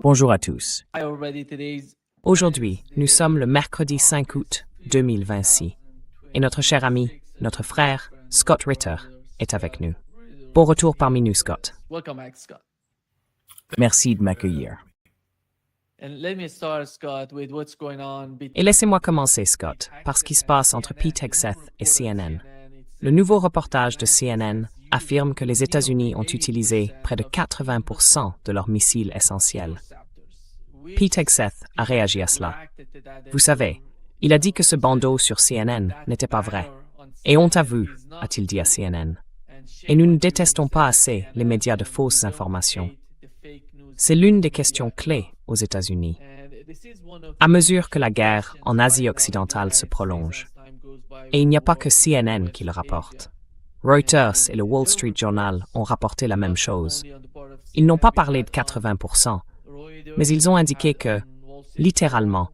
Bonjour à tous. Aujourd'hui, nous sommes le mercredi 5 août 2026 et notre cher ami, notre frère, Scott Ritter, est avec nous. Bon retour parmi nous, Scott. Merci de m'accueillir. Et laissez-moi commencer, Scott, par ce qui se passe entre Pete Hegseth et CNN. Le nouveau reportage de CNN affirme que les États-Unis ont utilisé près de 80% de leurs missiles essentiels. Pete Hegseth a réagi à cela. Vous savez, il a dit que ce bandeau sur CNN n'était pas vrai. Et on t'a vu, a-t-il dit à CNN. Et nous ne détestons pas assez les médias de fausses informations. C'est l'une des questions clés aux États-Unis. À mesure que la guerre en Asie occidentale se prolonge, et il n'y a pas que CNN qui le rapporte. Reuters et le Wall Street Journal ont rapporté la même chose. Ils n'ont pas parlé de 80%, mais ils ont indiqué que, littéralement,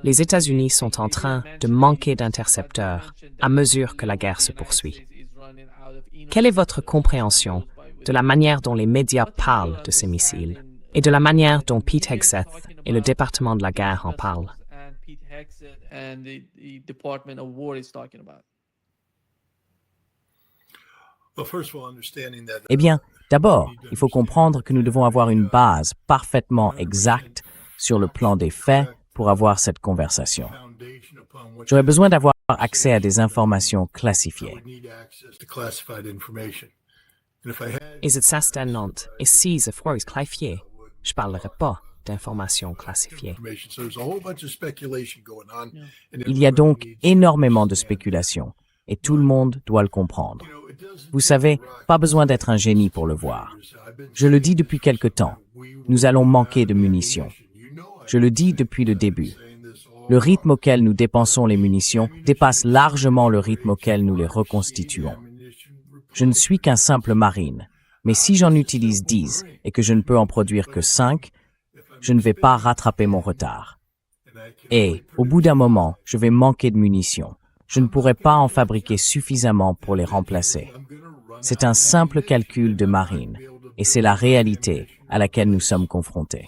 les États-Unis sont en train de manquer d'intercepteurs à mesure que la guerre se poursuit. Quelle est votre compréhension de la manière dont les médias parlent de ces missiles et de la manière dont Pete Hegseth et le département de la guerre en parlent? Eh bien, d'abord, il faut comprendre que nous devons avoir une base parfaitement exacte sur le plan des faits pour avoir cette conversation. J'aurais besoin d'avoir accès à des informations classifiées. Et c'est certainement ici il faut clarifier. Je ne parlerai pas d'informations classifiées. Il y a donc énormément de spéculation, et tout le monde doit le comprendre. Vous savez, pas besoin d'être un génie pour le voir. Je le dis depuis quelque temps, nous allons manquer de munitions. Je le dis depuis le début. Le rythme auquel nous dépensons les munitions dépasse largement le rythme auquel nous les reconstituons. Je ne suis qu'un simple marine, mais si j'en utilise 10 et que je ne peux en produire que 5, je ne vais pas rattraper mon retard. Et, au bout d'un moment, je vais manquer de munitions. Je ne pourrai pas en fabriquer suffisamment pour les remplacer. C'est un simple calcul de marine, et c'est la réalité à laquelle nous sommes confrontés.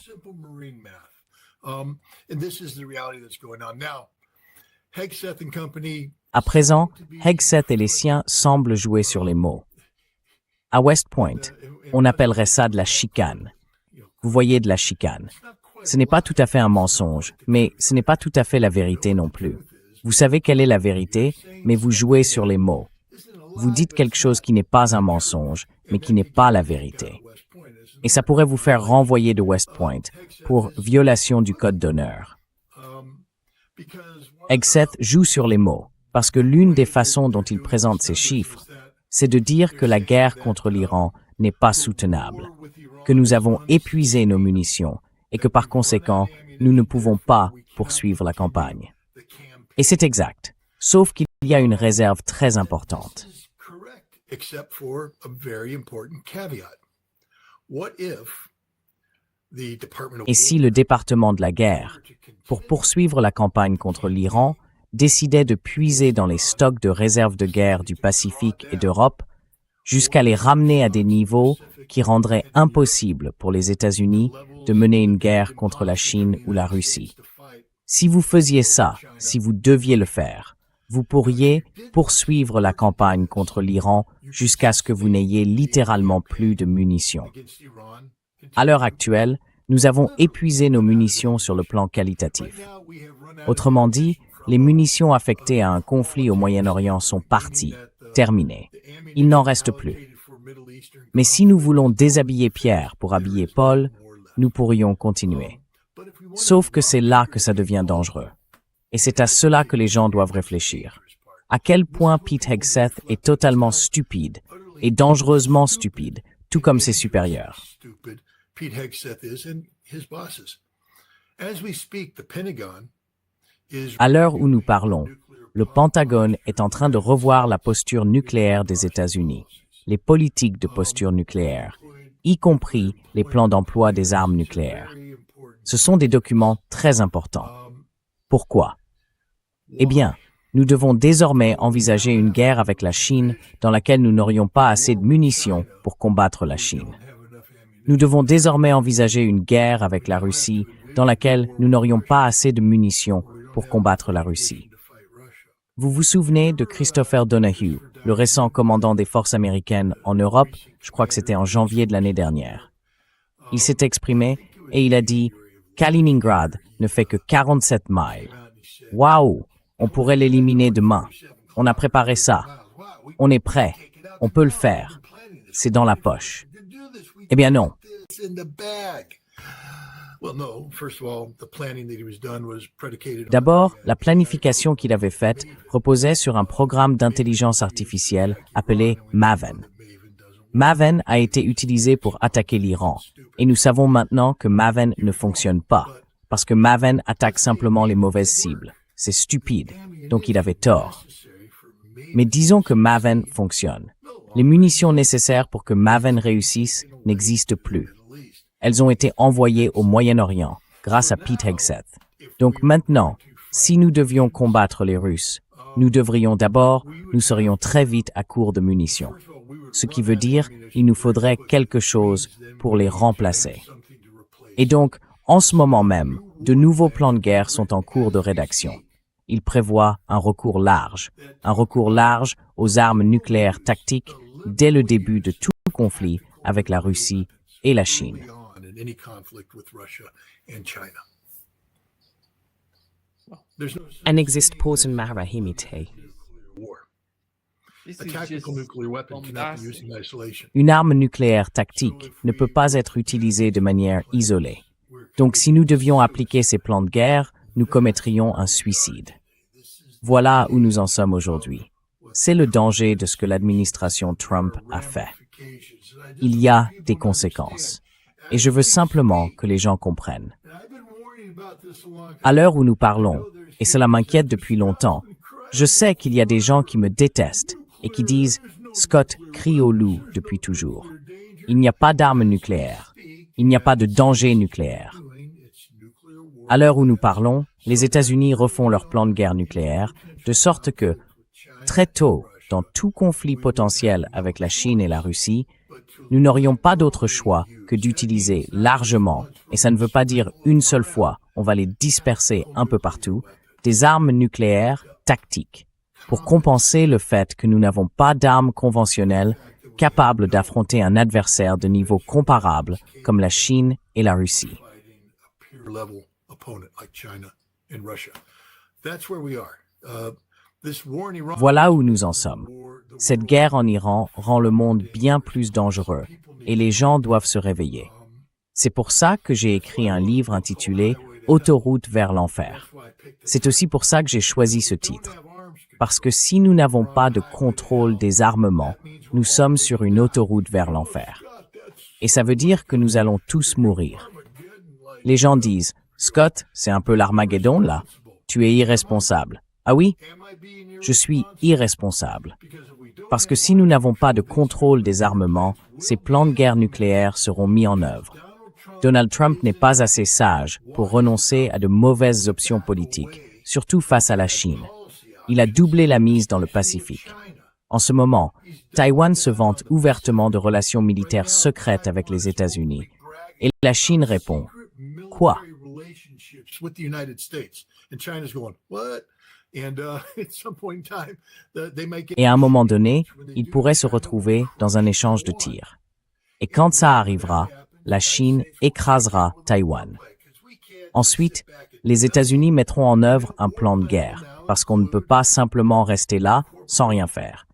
À présent, Hegseth et les siens semblent jouer sur les mots. À West Point, on appellerait ça de la chicane. Vous voyez, de la chicane. Ce n'est pas tout à fait un mensonge, mais ce n'est pas tout à fait la vérité non plus. Vous savez quelle est la vérité, mais vous jouez sur les mots. Vous dites quelque chose qui n'est pas un mensonge, mais qui n'est pas la vérité. Et ça pourrait vous faire renvoyer de West Point pour violation du code d'honneur. Hegseth joue sur les mots, parce que l'une des façons dont il présente ces chiffres, c'est de dire que la guerre contre l'Iran n'est pas soutenable, que nous avons épuisé nos munitions et que par conséquent, nous ne pouvons pas poursuivre la campagne. Et c'est exact, sauf qu'il y a une réserve très importante. Et si le département de la guerre, pour poursuivre la campagne contre l'Iran, décidait de puiser dans les stocks de réserves de guerre du Pacifique et d'Europe, jusqu'à les ramener à des niveaux qui rendraient impossible pour les États-Unis de mener une guerre contre la Chine ou la Russie. Si vous faisiez ça, si vous deviez le faire, vous pourriez poursuivre la campagne contre l'Iran jusqu'à ce que vous n'ayez littéralement plus de munitions. À l'heure actuelle, nous avons épuisé nos munitions sur le plan qualitatif. Autrement dit, les munitions affectées à un conflit au Moyen-Orient sont parties, terminées. Il n'en reste plus. Mais si nous voulons déshabiller Pierre pour habiller Paul, nous pourrions continuer. Sauf que c'est là que ça devient dangereux. Et c'est à cela que les gens doivent réfléchir. À quel point Pete Hegseth est totalement stupide, et dangereusement stupide, tout comme ses supérieurs. À l'heure où nous parlons, le Pentagone est en train de revoir la posture nucléaire des États-Unis, les politiques de posture nucléaire, y compris les plans d'emploi des armes nucléaires. Ce sont des documents très importants. Pourquoi? Eh bien, nous devons désormais envisager une guerre avec la Chine dans laquelle nous n'aurions pas assez de munitions pour combattre la Chine. Nous devons désormais envisager une guerre avec la Russie dans laquelle nous n'aurions pas assez de munitions pour combattre la Russie. Vous vous souvenez de Christopher Donahue, le récent commandant des forces américaines en Europe, je crois que c'était en janvier de l'année dernière. Il s'est exprimé et il a dit « Kaliningrad ne fait que 47 miles. Waouh, on pourrait l'éliminer demain. On a préparé ça. On est prêt. On peut le faire. C'est dans la poche. » Eh bien non. D'abord, la planification qu'il avait faite reposait sur un programme d'intelligence artificielle appelé Maven. Maven a été utilisé pour attaquer l'Iran, et nous savons maintenant que Maven ne fonctionne pas, parce que Maven attaque simplement les mauvaises cibles. C'est stupide, donc il avait tort. Mais disons que Maven fonctionne. Les munitions nécessaires pour que Maven réussisse n'existent plus. Elles ont été envoyées au Moyen-Orient, grâce à Pete Hegseth. Donc maintenant, si nous devions combattre les Russes, nous serions très vite à court de munitions. Ce qui veut dire, il nous faudrait quelque chose pour les remplacer. Et donc, en ce moment même, de nouveaux plans de guerre sont en cours de rédaction. Ils prévoient un recours large aux armes nucléaires tactiques dès le début de tout conflit avec la Russie et la Chine. N'existe pas une manière imitée. Une arme nucléaire tactique ne peut pas être utilisée de manière isolée. Donc si nous devions appliquer ces plans de guerre, nous commettrions un suicide. Voilà où nous en sommes aujourd'hui. C'est le danger de ce que l'administration Trump a fait. Il y a des conséquences. Et je veux simplement que les gens comprennent. À l'heure où nous parlons, et cela m'inquiète depuis longtemps, je sais qu'il y a des gens qui me détestent et qui disent « Scott crie au loup depuis toujours. Il n'y a pas d'armes nucléaires. Il n'y a pas de danger nucléaire. » À l'heure où nous parlons, les États-Unis refont leur plan de guerre nucléaire, de sorte que, très tôt, dans tout conflit potentiel avec la Chine et la Russie, nous n'aurions pas d'autre choix que d'utiliser largement, et ça ne veut pas dire une seule fois, on va les disperser un peu partout, des armes nucléaires tactiques, pour compenser le fait que nous n'avons pas d'armes conventionnelles capables d'affronter un adversaire de niveau comparable comme la Chine et la Russie. Voilà où nous en sommes. Cette guerre en Iran rend le monde bien plus dangereux et les gens doivent se réveiller. C'est pour ça que j'ai écrit un livre intitulé « Autoroute vers l'enfer ». C'est aussi pour ça que j'ai choisi ce titre. Parce que si nous n'avons pas de contrôle des armements, nous sommes sur une autoroute vers l'enfer. Et ça veut dire que nous allons tous mourir. Les gens disent « Scott, c'est un peu l'Armageddon là. Tu es irresponsable. » Ah oui? Je suis irresponsable. Parce que si nous n'avons pas de contrôle des armements, ces plans de guerre nucléaire seront mis en œuvre. Donald Trump n'est pas assez sage pour renoncer à de mauvaises options politiques, surtout face à la Chine. Il a doublé la mise dans le Pacifique. En ce moment, Taïwan se vante ouvertement de relations militaires secrètes avec les États-Unis. Et la Chine répond « Quoi ?» Et à un moment donné, il pourrait se retrouver dans un échange de tirs. Et quand ça arrivera, la Chine écrasera Taïwan. Ensuite, les États-Unis mettront en œuvre un plan de guerre, parce qu'on ne peut pas simplement rester là sans rien faire.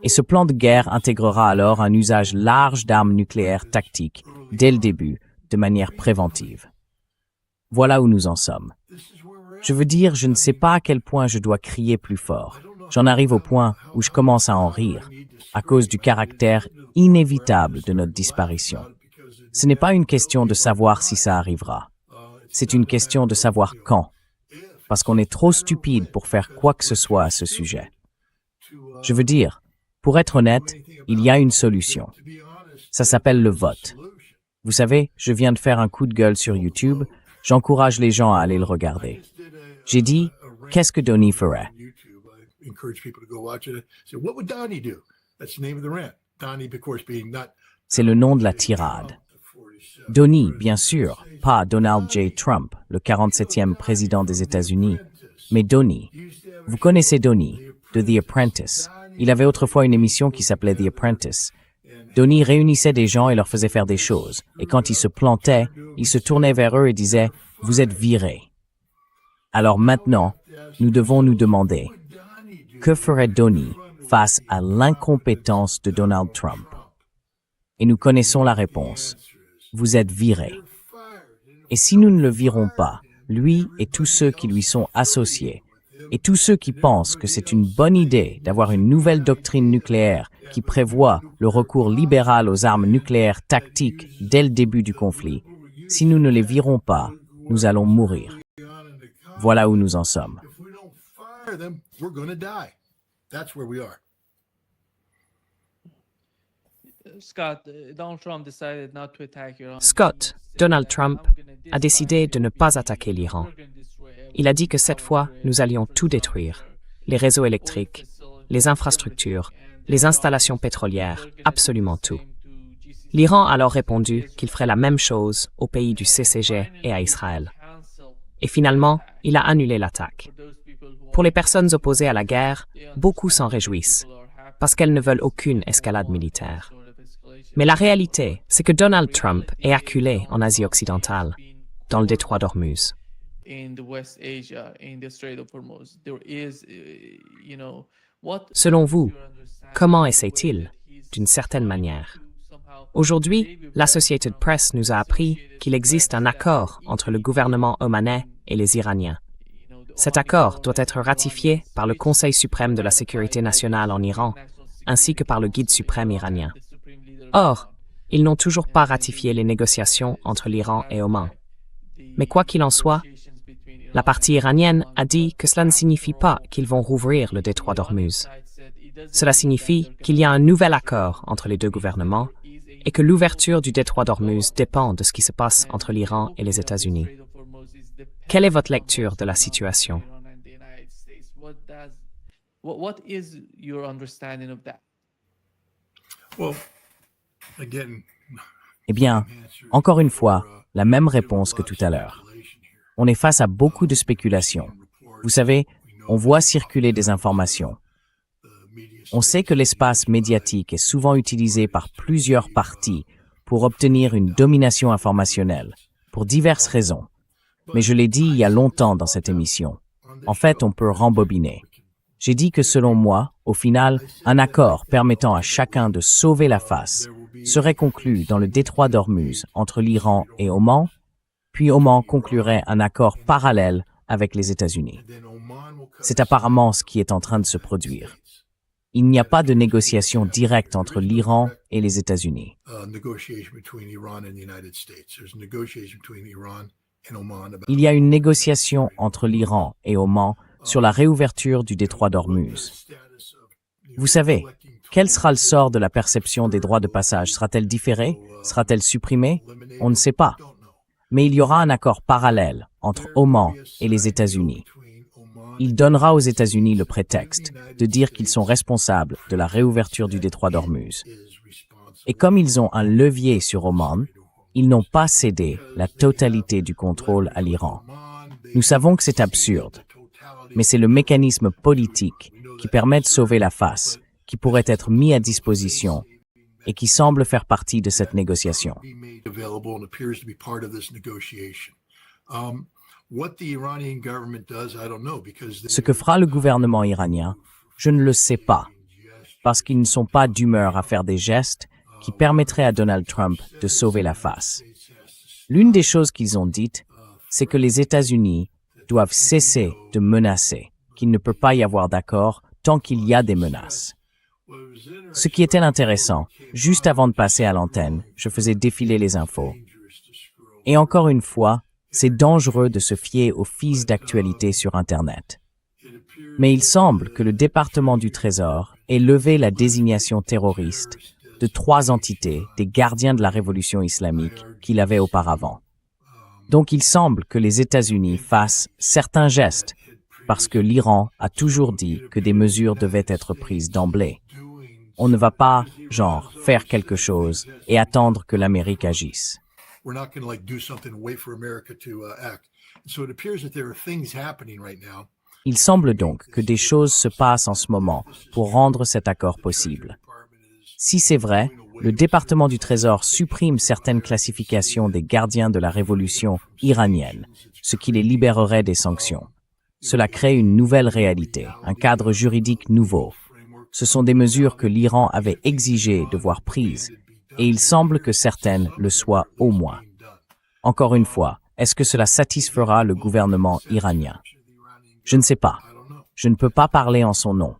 Et ce plan de guerre intégrera alors un usage large d'armes nucléaires tactiques, dès le début, de manière préventive. Voilà où nous en sommes. Je veux dire, je ne sais pas à quel point je dois crier plus fort. J'en arrive au point où je commence à en rire, à cause du caractère inévitable de notre disparition. Ce n'est pas une question de savoir si ça arrivera. C'est une question de savoir quand. Parce qu'on est trop stupide pour faire quoi que ce soit à ce sujet. Je veux dire, pour être honnête, il y a une solution. Ça s'appelle le vote. Vous savez, je viens de faire un coup de gueule sur YouTube. J'encourage les gens à aller le regarder. J'ai dit, qu'est-ce que Donnie ferait? C'est le nom de la tirade. Donnie, bien sûr, pas Donald J. Trump, le 47e président des États-Unis, mais Donnie. Vous connaissez Donnie, de The Apprentice. Il avait autrefois une émission qui s'appelait The Apprentice. Donnie réunissait des gens et leur faisait faire des choses. Et quand ils se plantaient, il se tournait vers eux et disait « Vous êtes virés ». Alors maintenant, nous devons nous demander, que ferait Donnie face à l'incompétence de Donald Trump? Et nous connaissons la réponse. Vous êtes virés. Et si nous ne le virons pas, lui et tous ceux qui lui sont associés, et tous ceux qui pensent que c'est une bonne idée d'avoir une nouvelle doctrine nucléaire qui prévoit le recours libéral aux armes nucléaires tactiques dès le début du conflit, si nous ne les virons pas, nous allons mourir. Voilà où nous en sommes. Scott, Donald Trump, a décidé de ne pas attaquer l'Iran. Il a dit que cette fois, nous allions tout détruire. Les réseaux électriques, les infrastructures, les installations pétrolières, absolument tout. L'Iran a alors répondu qu'il ferait la même chose aux pays du CCG et à Israël. Et finalement, il a annulé l'attaque. Pour les personnes opposées à la guerre, beaucoup s'en réjouissent, parce qu'elles ne veulent aucune escalade militaire. Mais la réalité, c'est que Donald Trump est acculé en Asie occidentale, dans le détroit d'Ormuz. Selon vous, comment essaie-t-il, d'une certaine manière? Aujourd'hui, l'Associated Press nous a appris qu'il existe un accord entre le gouvernement omanais et les Iraniens. Cet accord doit être ratifié par le Conseil suprême de la sécurité nationale en Iran, ainsi que par le guide suprême iranien. Or, ils n'ont toujours pas ratifié les négociations entre l'Iran et Oman. Mais quoi qu'il en soit, la partie iranienne a dit que cela ne signifie pas qu'ils vont rouvrir le détroit d'Ormuz. Cela signifie qu'il y a un nouvel accord entre les deux gouvernements et que l'ouverture du détroit d'Ormuz dépend de ce qui se passe entre l'Iran et les États-Unis. Quelle est votre lecture de la situation? Eh bien, encore une fois, la même réponse que tout à l'heure. On est face à beaucoup de spéculations. Vous savez, on voit circuler des informations. On sait que l'espace médiatique est souvent utilisé par plusieurs partis pour obtenir une domination informationnelle, pour diverses raisons. Mais je l'ai dit il y a longtemps dans cette émission. En fait, on peut rembobiner. J'ai dit que selon moi, au final, un accord permettant à chacun de sauver la face serait conclu dans le détroit d'Ormuz entre l'Iran et Oman, puis Oman conclurait un accord parallèle avec les États-Unis. C'est apparemment ce qui est en train de se produire. Il n'y a pas de négociation directe entre l'Iran et les États-Unis. Il y a une négociation entre l'Iran et Oman sur la réouverture du détroit d'Ormuz. Vous savez, quel sera le sort de la perception des droits de passage? Sera-t-elle différée? Sera-t-elle supprimée? On ne sait pas. Mais il y aura un accord parallèle entre Oman et les États-Unis. Il donnera aux États-Unis le prétexte de dire qu'ils sont responsables de la réouverture du détroit d'Ormuz. Et comme ils ont un levier sur Oman, ils n'ont pas cédé la totalité du contrôle à l'Iran. Nous savons que c'est absurde, mais c'est le mécanisme politique qui permet de sauver la face, qui pourrait être mis à disposition et qui semble faire partie de cette négociation. Ce que fera le gouvernement iranien, je ne le sais pas, parce qu'ils ne sont pas d'humeur à faire des gestes qui permettraient à Donald Trump de sauver la face. L'une des choses qu'ils ont dites, c'est que les États-Unis doivent cesser de menacer, qu'il ne peut pas y avoir d'accord tant qu'il y a des menaces. Ce qui était intéressant, juste avant de passer à l'antenne, je faisais défiler les infos. Et encore une fois, c'est dangereux de se fier aux fils d'actualité sur Internet. Mais il semble que le département du Trésor ait levé la désignation terroriste de 3 entités des gardiens de la révolution islamique qu'il avait auparavant. Donc il semble que les États-Unis fassent certains gestes parce que l'Iran a toujours dit que des mesures devaient être prises d'emblée. On ne va pas, faire quelque chose et attendre que l'Amérique agisse. We're not going to like do something and wait for America to act. And so it appears that there are things happening right now. Il semble donc que des choses se passent en ce moment pour rendre cet accord possible. Si c'est vrai, le département du Trésor supprime certaines classifications des gardiens de la révolution iranienne, ce qui les libérerait des sanctions. Cela crée une nouvelle réalité, un cadre juridique nouveau. Ce sont des mesures que l'Iran avait exigées de voir prises, et il semble que certaines le soient au moins. Encore une fois, est-ce que cela satisfera le gouvernement iranien? Je ne sais pas. Je ne peux pas parler en son nom.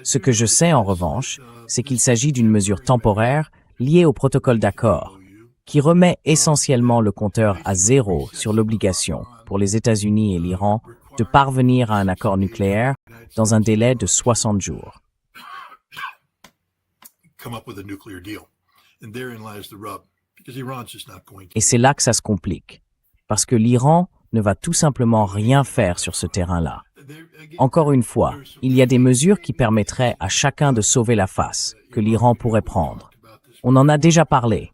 Ce que je sais en revanche, c'est qu'il s'agit d'une mesure temporaire liée au protocole d'accord, qui remet essentiellement le compteur à zéro sur l'obligation pour les États-Unis et l'Iran de parvenir à un accord nucléaire dans un délai de 60 jours. Et c'est là que ça se complique, parce que l'Iran ne va tout simplement rien faire sur ce terrain-là. Encore une fois, il y a des mesures qui permettraient à chacun de sauver la face, que l'Iran pourrait prendre. On en a déjà parlé.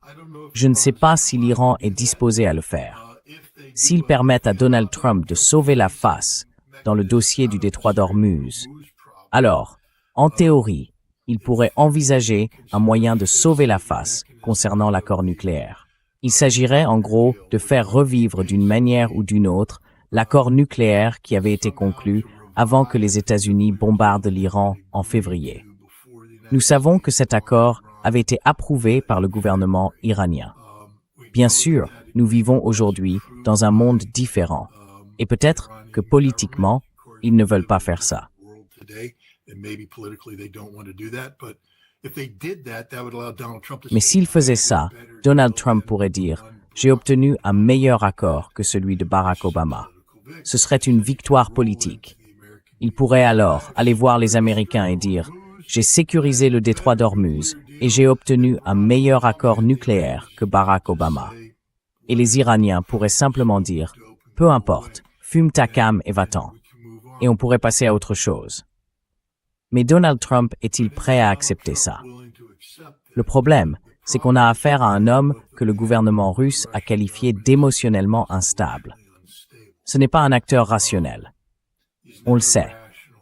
Je ne sais pas si l'Iran est disposé à le faire. S'ils permettent à Donald Trump de sauver la face dans le dossier du détroit d'Ormuz, alors, en théorie, il pourrait envisager un moyen de sauver la face concernant l'accord nucléaire. Il s'agirait en gros de faire revivre d'une manière ou d'une autre l'accord nucléaire qui avait été conclu avant que les États-Unis bombardent l'Iran en février. Nous savons que cet accord avait été approuvé par le gouvernement iranien. Bien sûr, nous vivons aujourd'hui dans un monde différent, et peut-être que politiquement, ils ne veulent pas faire ça. Mais s'ils faisaient ça, Donald Trump pourrait dire « J'ai obtenu un meilleur accord que celui de Barack Obama ». Ce serait une victoire politique. Il pourrait alors aller voir les Américains et dire « J'ai sécurisé le détroit d'Ormuz et j'ai obtenu un meilleur accord nucléaire que Barack Obama ». Et les Iraniens pourraient simplement dire « Peu importe, fume ta cam et va-t'en ». Et on pourrait passer à autre chose. Mais Donald Trump est-il prêt à accepter ça? Le problème, c'est qu'on a affaire à un homme que le gouvernement russe a qualifié d'émotionnellement instable. Ce n'est pas un acteur rationnel. On le sait.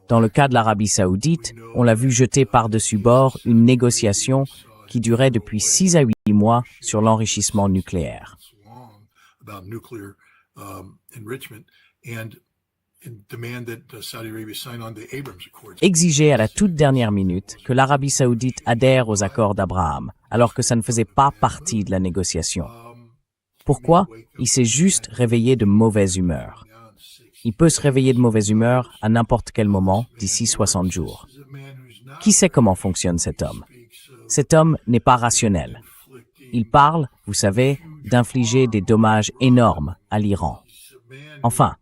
Dans le cas de l'Arabie saoudite, on l'a vu jeter par-dessus bord une négociation qui durait depuis 6 à 8 mois sur l'enrichissement nucléaire. Exiger à la toute dernière minute que l'Arabie saoudite adhère aux accords d'Abraham, alors que ça ne faisait pas partie de la négociation. Pourquoi? Il s'est juste réveillé de mauvaise humeur. Il peut se réveiller de mauvaise humeur à n'importe quel moment d'ici 60 jours. Qui sait comment fonctionne cet homme? Cet homme n'est pas rationnel. Il parle, vous savez, d'infliger des dommages énormes à l'Iran. Enfin,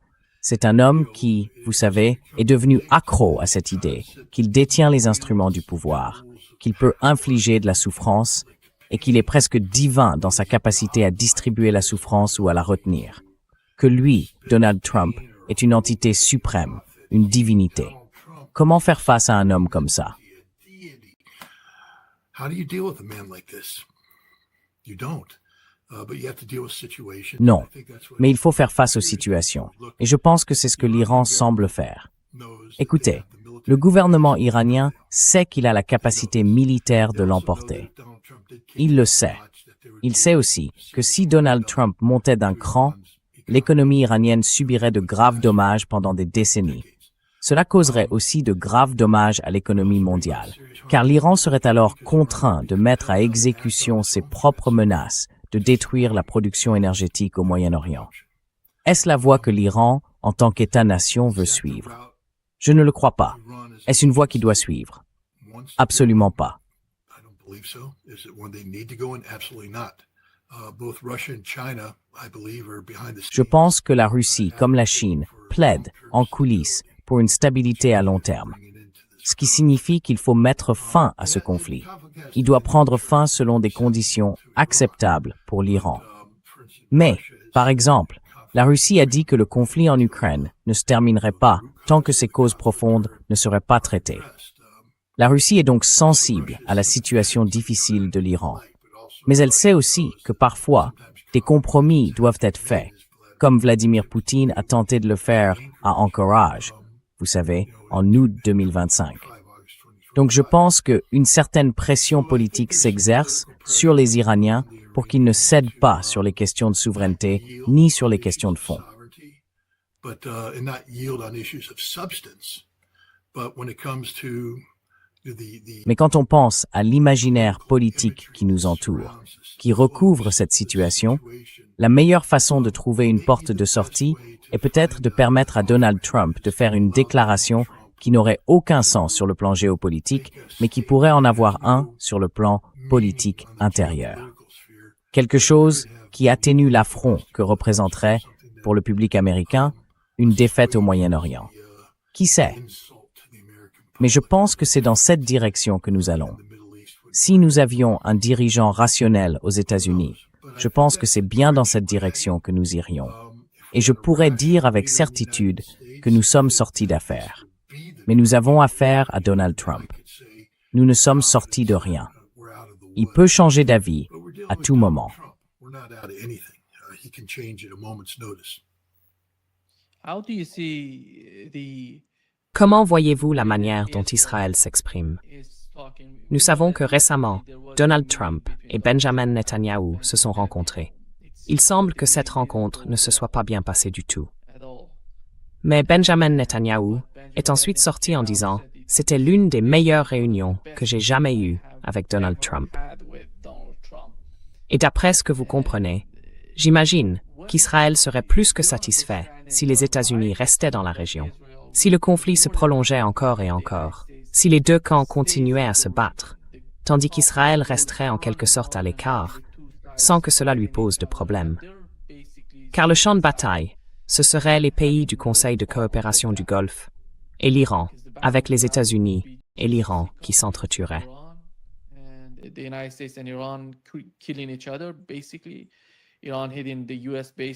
c'est un homme qui, vous savez, est devenu accro à cette idée qu'il détient les instruments du pouvoir, qu'il peut infliger de la souffrance et qu'il est presque divin dans sa capacité à distribuer la souffrance ou à la retenir. Que lui, Donald Trump, est une entité suprême, une divinité. Comment faire face à un homme comme ça? Non, mais il faut faire face aux situations. Et je pense que c'est ce que l'Iran semble faire. Écoutez, le gouvernement iranien sait qu'il a la capacité militaire de l'emporter. Il le sait. Il sait aussi que si Donald Trump montait d'un cran, l'économie iranienne subirait de graves dommages pendant des décennies. Cela causerait aussi de graves dommages à l'économie mondiale, car l'Iran serait alors contraint de mettre à exécution ses propres menaces de détruire la production énergétique au Moyen-Orient. Est-ce la voie que l'Iran, en tant qu'État-nation, veut suivre? Je ne le crois pas. Est-ce une voie qu'il doit suivre? Absolument pas. Je pense que la Russie, comme la Chine, plaide en coulisses pour une stabilité à long terme, ce qui signifie qu'il faut mettre fin à ce conflit. Il doit prendre fin selon des conditions acceptables pour l'Iran. Mais, par exemple, la Russie a dit que le conflit en Ukraine ne se terminerait pas tant que ses causes profondes ne seraient pas traitées. La Russie est donc sensible à la situation difficile de l'Iran. Mais elle sait aussi que parfois, des compromis doivent être faits, comme Vladimir Poutine a tenté de le faire à Anchorage, vous savez, en août 2025. Donc je pense qu'une certaine pression politique s'exerce sur les Iraniens pour qu'ils ne cèdent pas sur les questions de souveraineté ni sur les questions de fond. Mais quand on pense à l'imaginaire politique qui nous entoure, qui recouvre cette situation, la meilleure façon de trouver une porte de sortie est peut-être de permettre à Donald Trump de faire une déclaration qui n'aurait aucun sens sur le plan géopolitique, mais qui pourrait en avoir un sur le plan politique intérieur. Quelque chose qui atténue l'affront que représenterait, pour le public américain, une défaite au Moyen-Orient. Qui sait? Mais je pense que c'est dans cette direction que nous allons. Si nous avions un dirigeant rationnel aux États-Unis, je pense que c'est bien dans cette direction que nous irions. Et je pourrais dire avec certitude que nous sommes sortis d'affaires. Mais nous avons affaire à Donald Trump. Nous ne sommes sortis de rien. Il peut changer d'avis à tout moment. Comment voyez-vous la manière dont Israël s'exprime? Nous savons que récemment, Donald Trump et Benjamin Netanyahou se sont rencontrés. Il semble que cette rencontre ne se soit pas bien passée du tout. Mais Benjamin Netanyahou est ensuite sorti en disant « C'était l'une des meilleures réunions que j'ai jamais eues avec Donald Trump ». Et d'après ce que vous comprenez, j'imagine qu'Israël serait plus que satisfait si les États-Unis restaient dans la région, si le conflit se prolongeait encore et encore, si les deux camps continuaient à se battre, tandis qu'Israël resterait en quelque sorte à l'écart, sans que cela lui pose de problème. Car le champ de bataille, ce seraient les pays du Conseil de coopération du Golfe et l'Iran, avec les États-Unis et l'Iran qui s'entretueraient.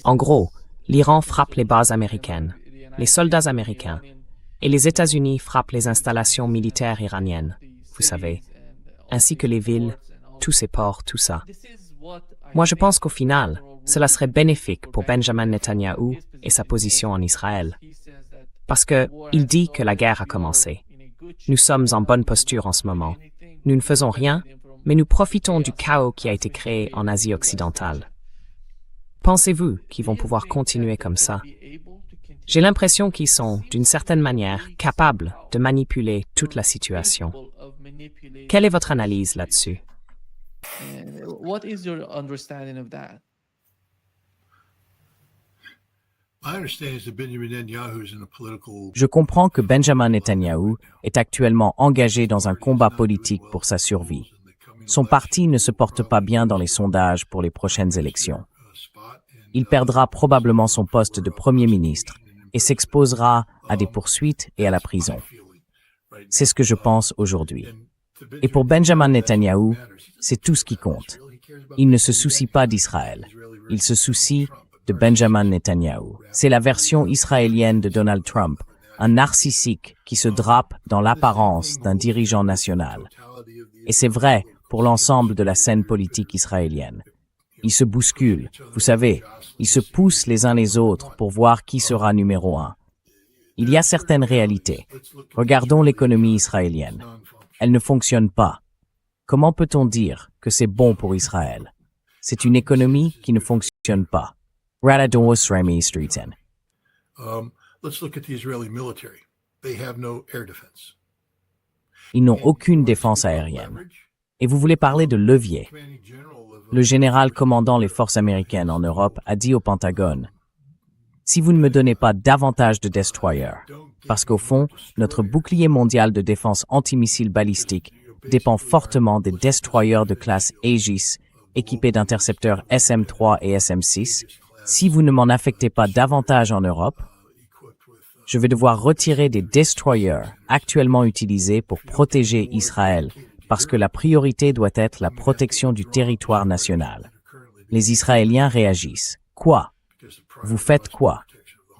En gros, l'Iran frappe les bases américaines, les soldats américains, et les États-Unis frappent les installations militaires iraniennes, vous savez, ainsi que les villes, tous ces ports, tout ça. Moi, je pense qu'au final, cela serait bénéfique pour Benjamin Netanyahou et sa position en Israël. Parce qu'il dit que la guerre a commencé. Nous sommes en bonne posture en ce moment. Nous ne faisons rien, mais nous profitons du chaos qui a été créé en Asie occidentale. Pensez-vous qu'ils vont pouvoir continuer comme ça? J'ai l'impression qu'ils sont, d'une certaine manière, capables de manipuler toute la situation. Quelle est votre analyse là-dessus? Je comprends que Benjamin Netanyahou est actuellement engagé dans un combat politique pour sa survie. Son parti ne se porte pas bien dans les sondages pour les prochaines élections. Il perdra probablement son poste de Premier ministre et s'exposera à des poursuites et à la prison. C'est ce que je pense aujourd'hui. Et pour Benjamin Netanyahou, c'est tout ce qui compte. Il ne se soucie pas d'Israël. Il se soucie de Benjamin Netanyahou. C'est la version israélienne de Donald Trump, un narcissique qui se drape dans l'apparence d'un dirigeant national. Et c'est vrai pour l'ensemble de la scène politique israélienne. Ils se bousculent, vous savez, ils se poussent les uns les autres pour voir qui sera numéro un. Il y a certaines réalités. Regardons l'économie israélienne. Elle ne fonctionne pas. Comment peut-on dire que c'est bon pour Israël? C'est une économie qui ne fonctionne pas. Radadon Osrami Streeten. Let's look at the Israeli military. They have no air defense. Ils n'ont aucune défense aérienne. Et vous voulez parler de levier. Le général commandant les forces américaines en Europe a dit au Pentagone, « Si vous ne me donnez pas davantage de destroyers, parce qu'au fond, notre bouclier mondial de défense antimissiles balistiques dépend fortement des destroyers de classe Aegis équipés d'intercepteurs SM-3 et SM-6, si vous ne m'en affectez pas davantage en Europe, je vais devoir retirer des destroyers actuellement utilisés pour protéger Israël, parce que la priorité doit être la protection du territoire national. » Les Israéliens réagissent. Quoi? Vous faites quoi?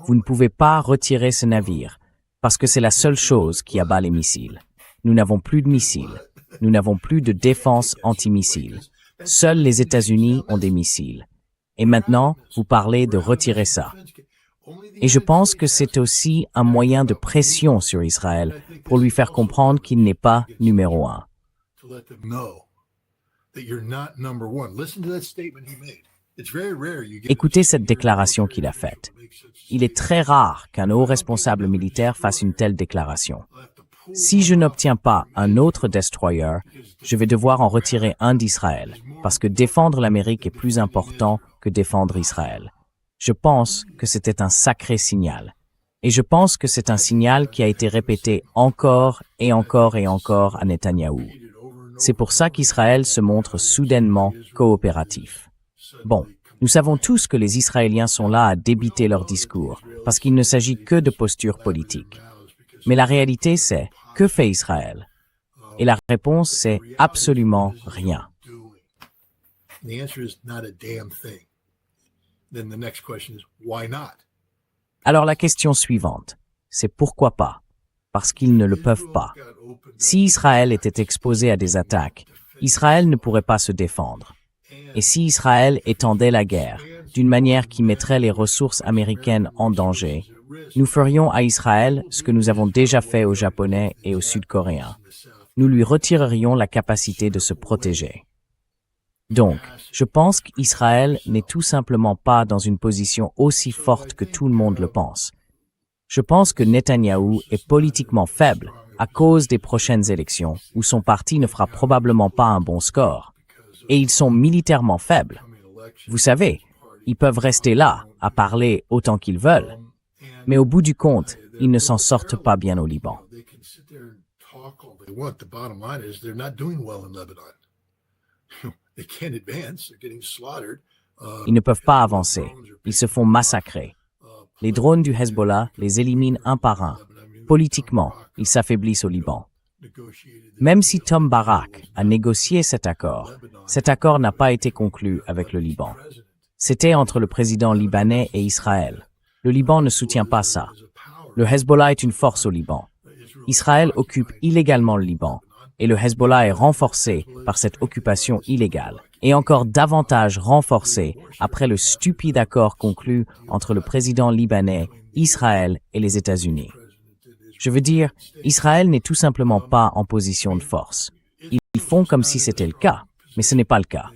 Vous ne pouvez pas retirer ce navire, parce que c'est la seule chose qui abat les missiles. Nous n'avons plus de missiles. Nous n'avons plus de défense antimissiles. Seuls les États-Unis ont des missiles. Et maintenant, vous parlez de retirer ça. Et je pense que c'est aussi un moyen de pression sur Israël pour lui faire comprendre qu'il n'est pas numéro un. Écoutez cette déclaration qu'il a faite. Il est très rare qu'un haut responsable militaire fasse une telle déclaration. Si je n'obtiens pas un autre destroyer, je vais devoir en retirer un d'Israël, parce que défendre l'Amérique est plus important que défendre Israël. Je pense que c'était un sacré signal. Et je pense que c'est un signal qui a été répété encore et encore et encore à Netanyahou. C'est pour ça qu'Israël se montre soudainement coopératif. Bon, nous savons tous que les Israéliens sont là à débiter leur discours, parce qu'il ne s'agit que de posture politique. Mais la réalité, c'est, que fait Israël? Et la réponse, c'est absolument rien. Alors la question suivante, c'est pourquoi pas? Parce qu'ils ne le peuvent pas. Si Israël était exposé à des attaques, Israël ne pourrait pas se défendre. Et si Israël étendait la guerre, d'une manière qui mettrait les ressources américaines en danger, nous ferions à Israël ce que nous avons déjà fait aux Japonais et aux Sud-Coréens. Nous lui retirerions la capacité de se protéger. Donc, je pense qu'Israël n'est tout simplement pas dans une position aussi forte que tout le monde le pense. Je pense que Netanyahou est politiquement faible à cause des prochaines élections où son parti ne fera probablement pas un bon score. Et ils sont militairement faibles. Vous savez, ils peuvent rester là, à parler autant qu'ils veulent. Mais au bout du compte, ils ne s'en sortent pas bien au Liban. Ils ne peuvent pas avancer. Ils se font massacrer. Les drones du Hezbollah les éliminent un par un. Politiquement, ils s'affaiblissent au Liban. Même si Tom Barak a négocié cet accord n'a pas été conclu avec le Liban. C'était entre le président libanais et Israël. Le Liban ne soutient pas ça. Le Hezbollah est une force au Liban. Israël occupe illégalement le Liban, et le Hezbollah est renforcé par cette occupation illégale, et encore davantage renforcé après le stupide accord conclu entre le président libanais, Israël et les États-Unis. Je veux dire, Israël n'est tout simplement pas en position de force. Ils font comme si c'était le cas, mais ce n'est pas le cas.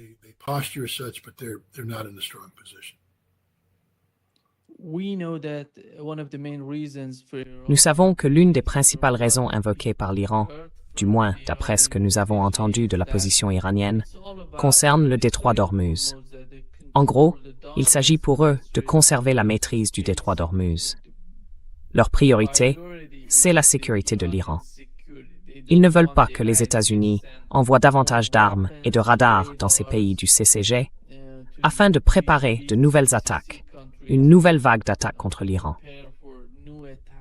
Nous savons que l'une des principales raisons invoquées par l'Iran, du moins d'après ce que nous avons entendu de la position iranienne, concerne le détroit d'Ormuz. En gros, il s'agit pour eux de conserver la maîtrise du détroit d'Ormuz. Leur priorité, c'est la sécurité de l'Iran. Ils ne veulent pas que les États-Unis envoient davantage d'armes et de radars dans ces pays du CCG afin de préparer de nouvelles attaques, une nouvelle vague d'attaques contre l'Iran.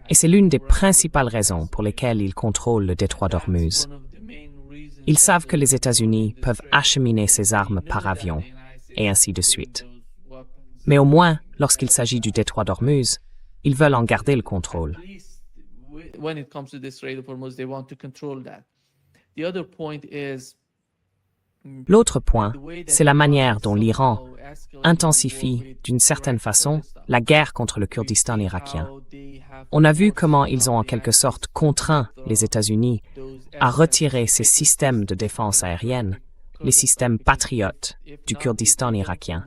Et c'est l'une des principales raisons pour lesquelles ils contrôlent le détroit d'Ormuz. Ils savent que les États-Unis peuvent acheminer ces armes par avion, et ainsi de suite. Mais au moins, lorsqu'il s'agit du détroit d'Ormuz, ils veulent en garder le contrôle. L'autre point, c'est la manière dont l'Iran intensifie, d'une certaine façon, la guerre contre le Kurdistan irakien. On a vu comment ils ont en quelque sorte contraint les États-Unis à retirer ces systèmes de défense aérienne, les systèmes patriotes du Kurdistan irakien,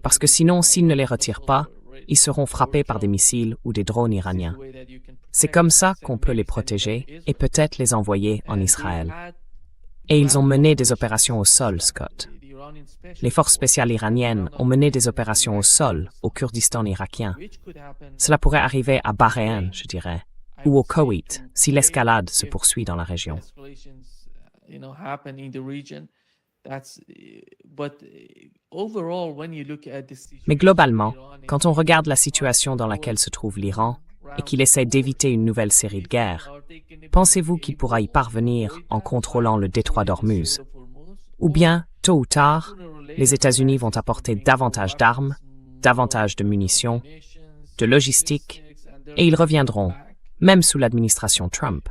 parce que sinon, s'ils ne les retirent pas, ils seront frappés par des missiles ou des drones iraniens. C'est comme ça qu'on peut les protéger et peut-être les envoyer en Israël. Et ils ont mené des opérations au sol, Scott. Les forces spéciales iraniennes ont mené des opérations au sol au Kurdistan irakien. Cela pourrait arriver à Bahreïn, je dirais, ou au Koweït, si l'escalade se poursuit dans la région. Mais globalement, quand on regarde la situation dans laquelle se trouve l'Iran et qu'il essaie d'éviter une nouvelle série de guerres, pensez-vous qu'il pourra y parvenir en contrôlant le détroit d'Ormuz? Ou bien, tôt ou tard, les États-Unis vont apporter davantage d'armes, davantage de munitions, de logistique, et ils reviendront, même sous l'administration Trump.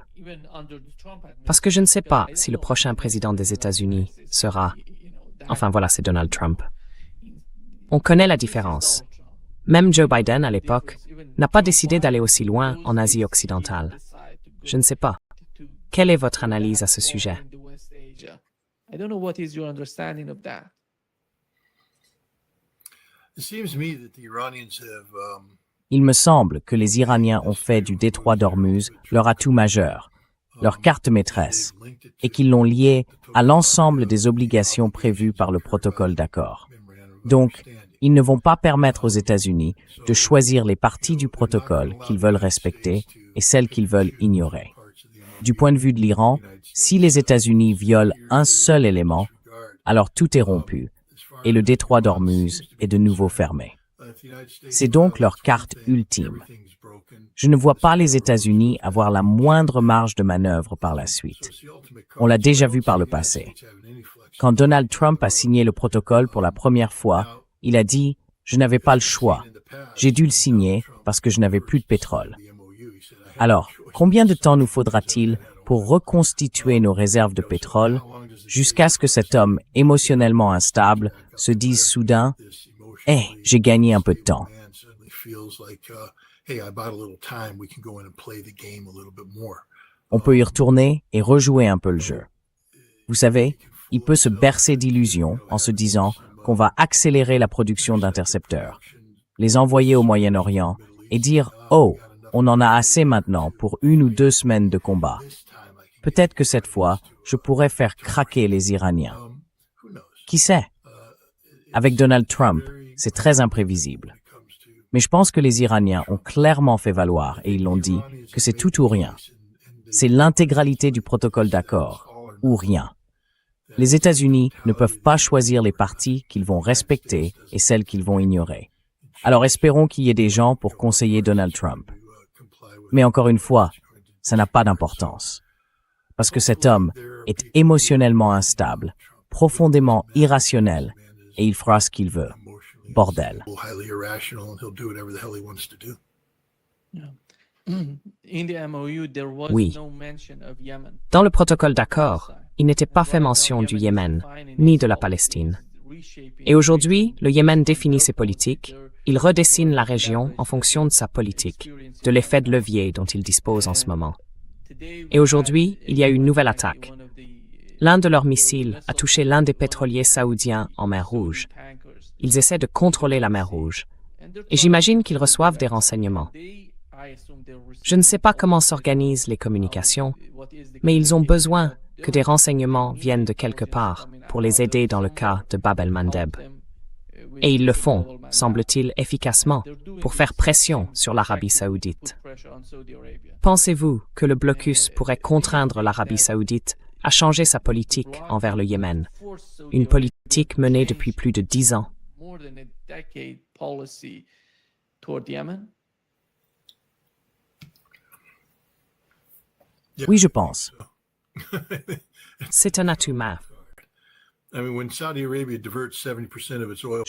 Parce que je ne sais pas si le prochain président des États-Unis sera Enfin voilà, c'est Donald Trump. On connaît la différence. Même Joe Biden, à l'époque, n'a pas décidé d'aller aussi loin en Asie occidentale. Je ne sais pas. Quelle est votre analyse à ce sujet? Il me semble que les Iraniens ont fait du détroit d'Ormuz leur atout majeur, leur carte maîtresse, et qu'ils l'ont lié à l'ensemble des obligations prévues par le protocole d'accord. Donc, ils ne vont pas permettre aux États-Unis de choisir les parties du protocole qu'ils veulent respecter et celles qu'ils veulent ignorer. Du point de vue de l'Iran, si les États-Unis violent un seul élément, alors tout est rompu, et le détroit d'Ormuz est de nouveau fermé. C'est donc leur carte ultime. Je ne vois pas les États-Unis avoir la moindre marge de manœuvre par la suite. On l'a déjà vu par le passé. Quand Donald Trump a signé le protocole pour la première fois, il a dit « Je n'avais pas le choix. J'ai dû le signer parce que je n'avais plus de pétrole. » Alors, combien de temps nous faudra-t-il pour reconstituer nos réserves de pétrole jusqu'à ce que cet homme émotionnellement instable se dise soudain « Hey, j'ai gagné un peu de temps. » On peut y retourner et rejouer un peu le jeu. Vous savez, il peut se bercer d'illusions en se disant qu'on va accélérer la production d'intercepteurs, les envoyer au Moyen-Orient et dire « Oh, on en a assez maintenant pour 1 ou 2 semaines de combat. Peut-être que cette fois, je pourrais faire craquer les Iraniens. » Qui sait? Avec Donald Trump, c'est très imprévisible. Mais je pense que les Iraniens ont clairement fait valoir, et ils l'ont dit, que c'est tout ou rien. C'est l'intégralité du protocole d'accord, ou rien. Les États-Unis ne peuvent pas choisir les parties qu'ils vont respecter et celles qu'ils vont ignorer. Alors espérons qu'il y ait des gens pour conseiller Donald Trump. Mais encore une fois, ça n'a pas d'importance. Parce que cet homme est émotionnellement instable, profondément irrationnel, et il fera ce qu'il veut. Bordel. Oui. Dans le protocole d'accord, il n'était pas fait mention du Yémen, ni de la Palestine. Et aujourd'hui, le Yémen définit ses politiques, il redessine la région en fonction de sa politique, de l'effet de levier dont il dispose en ce moment. Et aujourd'hui, il y a une nouvelle attaque. L'un de leurs missiles a touché l'un des pétroliers saoudiens en mer Rouge. Ils essaient de contrôler la mer Rouge. Et j'imagine qu'ils reçoivent des renseignements. Je ne sais pas comment s'organisent les communications, mais ils ont besoin que des renseignements viennent de quelque part pour les aider dans le cas de Bab el-Mandeb. Et ils le font, semble-t-il, efficacement, pour faire pression sur l'Arabie saoudite. Pensez-vous que le blocus pourrait contraindre l'Arabie saoudite à changer sa politique envers le Yémen, une politique menée depuis plus de 10 ans? Oui, je pense. C'est un atout main. Je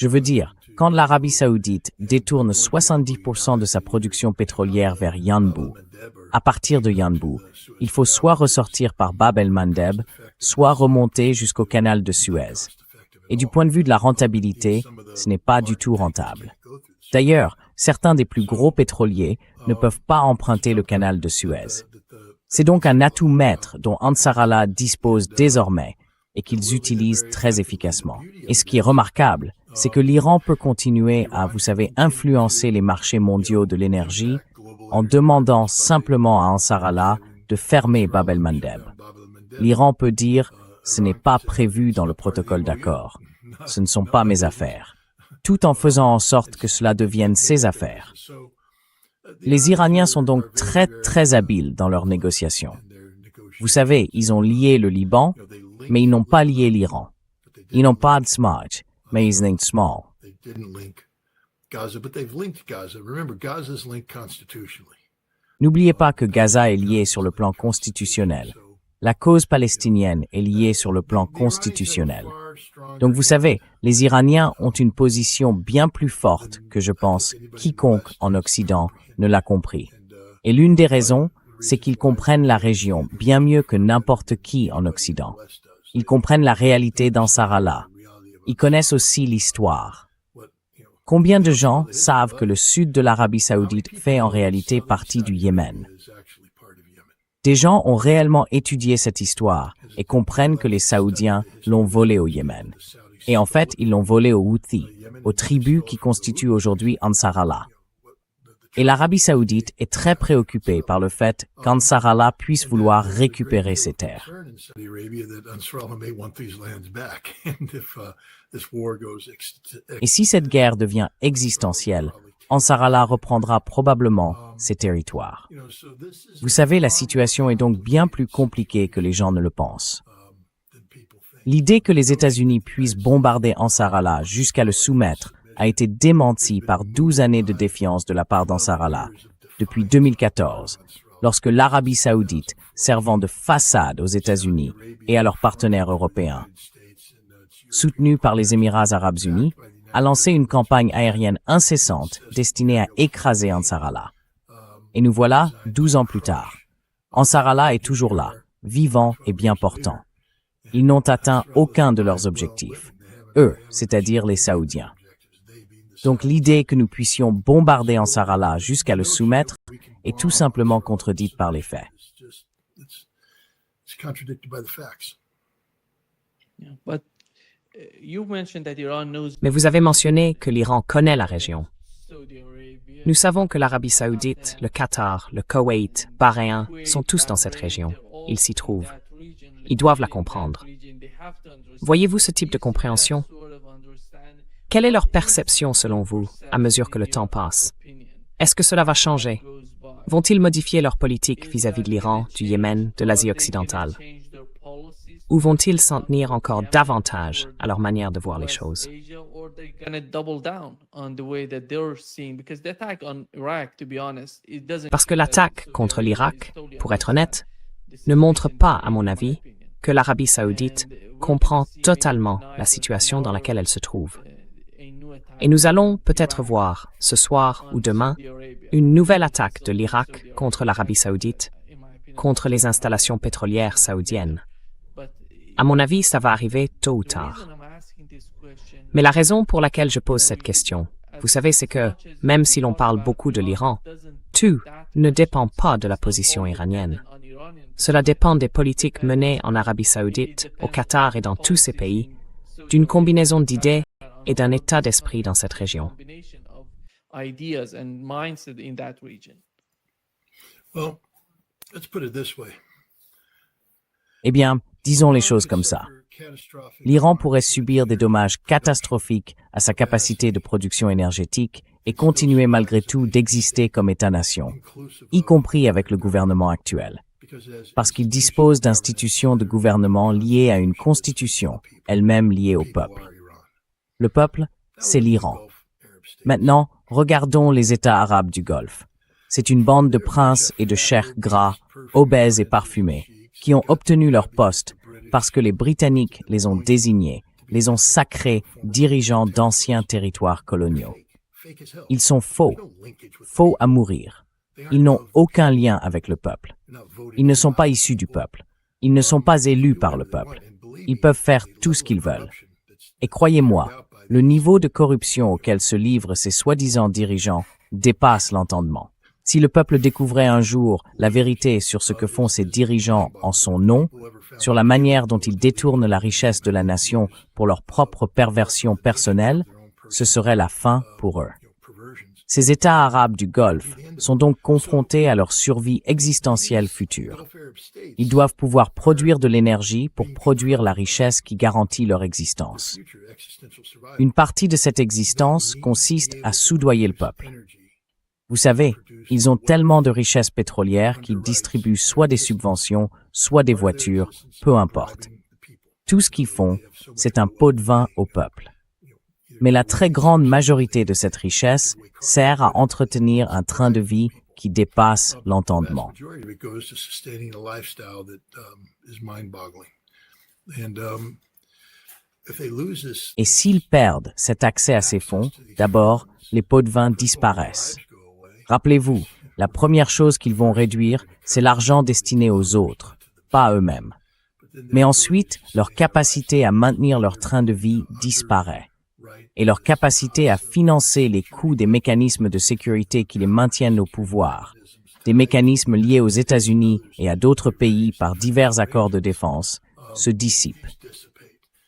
veux dire, quand l'Arabie saoudite détourne 70% de sa production pétrolière vers Yanbu, à partir de Yanbu, il faut soit ressortir par Bab el-Mandeb, soit remonter jusqu'au canal de Suez. Et du point de vue de la rentabilité, ce n'est pas du tout rentable. D'ailleurs, certains des plus gros pétroliers ne peuvent pas emprunter le canal de Suez. C'est donc un atout maître dont Ansarallah dispose désormais et qu'ils utilisent très efficacement. Et ce qui est remarquable, c'est que l'Iran peut continuer à, vous savez, influencer les marchés mondiaux de l'énergie en demandant simplement à Ansarallah de fermer Bab el-Mandeb. L'Iran peut dire « ce n'est pas prévu dans le protocole d'accord, ce ne sont pas mes affaires », tout en faisant en sorte que cela devienne ses affaires. Les Iraniens sont donc très habiles dans leurs négociations. Vous savez, ils ont lié le Liban, mais ils n'ont pas lié l'Iran. Ils n'ont pas de smudge, mais ils linkent small. N'oubliez pas que Gaza est lié sur le plan constitutionnel. La cause palestinienne est liée sur le plan constitutionnel. Donc vous savez, les Iraniens ont une position bien plus forte que je pense quiconque en Occident ne l'a compris. Et l'une des raisons, c'est qu'ils comprennent la région bien mieux que n'importe qui en Occident. Ils comprennent la réalité d'Ansarallah. Ils connaissent aussi l'histoire. Combien de gens savent que le sud de l'Arabie saoudite fait en réalité partie du Yémen? Des gens ont réellement étudié cette histoire et comprennent que les Saoudiens l'ont volé au Yémen. Et en fait, ils l'ont volé aux Houthis, aux tribus qui constituent aujourd'hui Ansar Allah. Et l'Arabie saoudite est très préoccupée par le fait qu'Ansar Allah puisse vouloir récupérer ces terres. Et si cette guerre devient existentielle, Ansar Allah reprendra probablement ces territoires. Vous savez, la situation est donc bien plus compliquée que les gens ne le pensent. L'idée que les États-Unis puissent bombarder Ansar Allah jusqu'à le soumettre a été démentie par 12 années de défiance de la part d'Ansar Allah depuis 2014, lorsque l'Arabie saoudite, servant de façade aux États-Unis et à leurs partenaires européens, soutenue par les Émirats arabes unis, a lancé une campagne aérienne incessante destinée à écraser Ansar Allah. Et nous voilà 12 ans plus tard. Ansar Allah est toujours là, vivant et bien portant. Ils n'ont atteint aucun de leurs objectifs, eux, c'est-à-dire les Saoudiens. Donc l'idée que nous puissions bombarder Ansar Allah jusqu'à le soumettre est tout simplement contredite par les faits. Mais vous avez mentionné que l'Iran connaît la région. Nous savons que l'Arabie saoudite, le Qatar, le Koweït, Bahreïn sont tous dans cette région. Ils s'y trouvent. Ils doivent la comprendre. Voyez-vous ce type de compréhension? Quelle est leur perception selon vous, à mesure que le temps passe? Est-ce que cela va changer? Vont-ils modifier leur politique vis-à-vis de l'Iran, du Yémen, de l'Asie occidentale? Ou vont-ils s'en tenir encore davantage à leur manière de voir les choses? Parce que l'attaque contre l'Irak, pour être honnête, ne montre pas, à mon avis, que l'Arabie saoudite comprend totalement la situation dans laquelle elle se trouve. Et nous allons peut-être voir, ce soir ou demain, une nouvelle attaque de l'Irak contre l'Arabie saoudite, contre les installations pétrolières saoudiennes. À mon avis, ça va arriver tôt ou tard. Mais la raison pour laquelle je pose cette question, vous savez, c'est que, même si l'on parle beaucoup de l'Iran, tout ne dépend pas de la position iranienne. Cela dépend des politiques menées en Arabie saoudite, au Qatar et dans tous ces pays, d'une combinaison d'idées et d'un état d'esprit dans cette région. Eh bien, disons les choses comme ça. L'Iran pourrait subir des dommages catastrophiques à sa capacité de production énergétique et continuer malgré tout d'exister comme État-nation, y compris avec le gouvernement actuel, parce qu'il dispose d'institutions de gouvernement liées à une constitution, elle-même liée au peuple. Le peuple, c'est l'Iran. Maintenant, regardons les États arabes du Golfe. C'est une bande de princes et de cheikhs gras, obèses et parfumés, qui ont obtenu leur poste parce que les Britanniques les ont désignés, les ont sacrés dirigeants d'anciens territoires coloniaux. Ils sont faux, faux à mourir. Ils n'ont aucun lien avec le peuple. Ils ne sont pas issus du peuple. Ils ne sont pas élus par le peuple. Ils peuvent faire tout ce qu'ils veulent. Et croyez-moi, le niveau de corruption auquel se livrent ces soi-disant dirigeants dépasse l'entendement. Si le peuple découvrait un jour la vérité sur ce que font ces dirigeants en son nom, sur la manière dont ils détournent la richesse de la nation pour leur propre perversion personnelle, ce serait la fin pour eux. Ces États arabes du Golfe sont donc confrontés à leur survie existentielle future. Ils doivent pouvoir produire de l'énergie pour produire la richesse qui garantit leur existence. Une partie de cette existence consiste à soudoyer le peuple. Vous savez, ils ont tellement de richesses pétrolières qu'ils distribuent soit des subventions, soit des voitures, peu importe. Tout ce qu'ils font, c'est un pot de vin au peuple. Mais la très grande majorité de cette richesse sert à entretenir un train de vie qui dépasse l'entendement. Et s'ils perdent cet accès à ces fonds, d'abord, les pots de vin disparaissent. Rappelez-vous, la première chose qu'ils vont réduire, c'est l'argent destiné aux autres, pas à eux-mêmes. Mais ensuite, leur capacité à maintenir leur train de vie disparaît. Et leur capacité à financer les coûts des mécanismes de sécurité qui les maintiennent au pouvoir, des mécanismes liés aux États-Unis et à d'autres pays par divers accords de défense, se dissipent.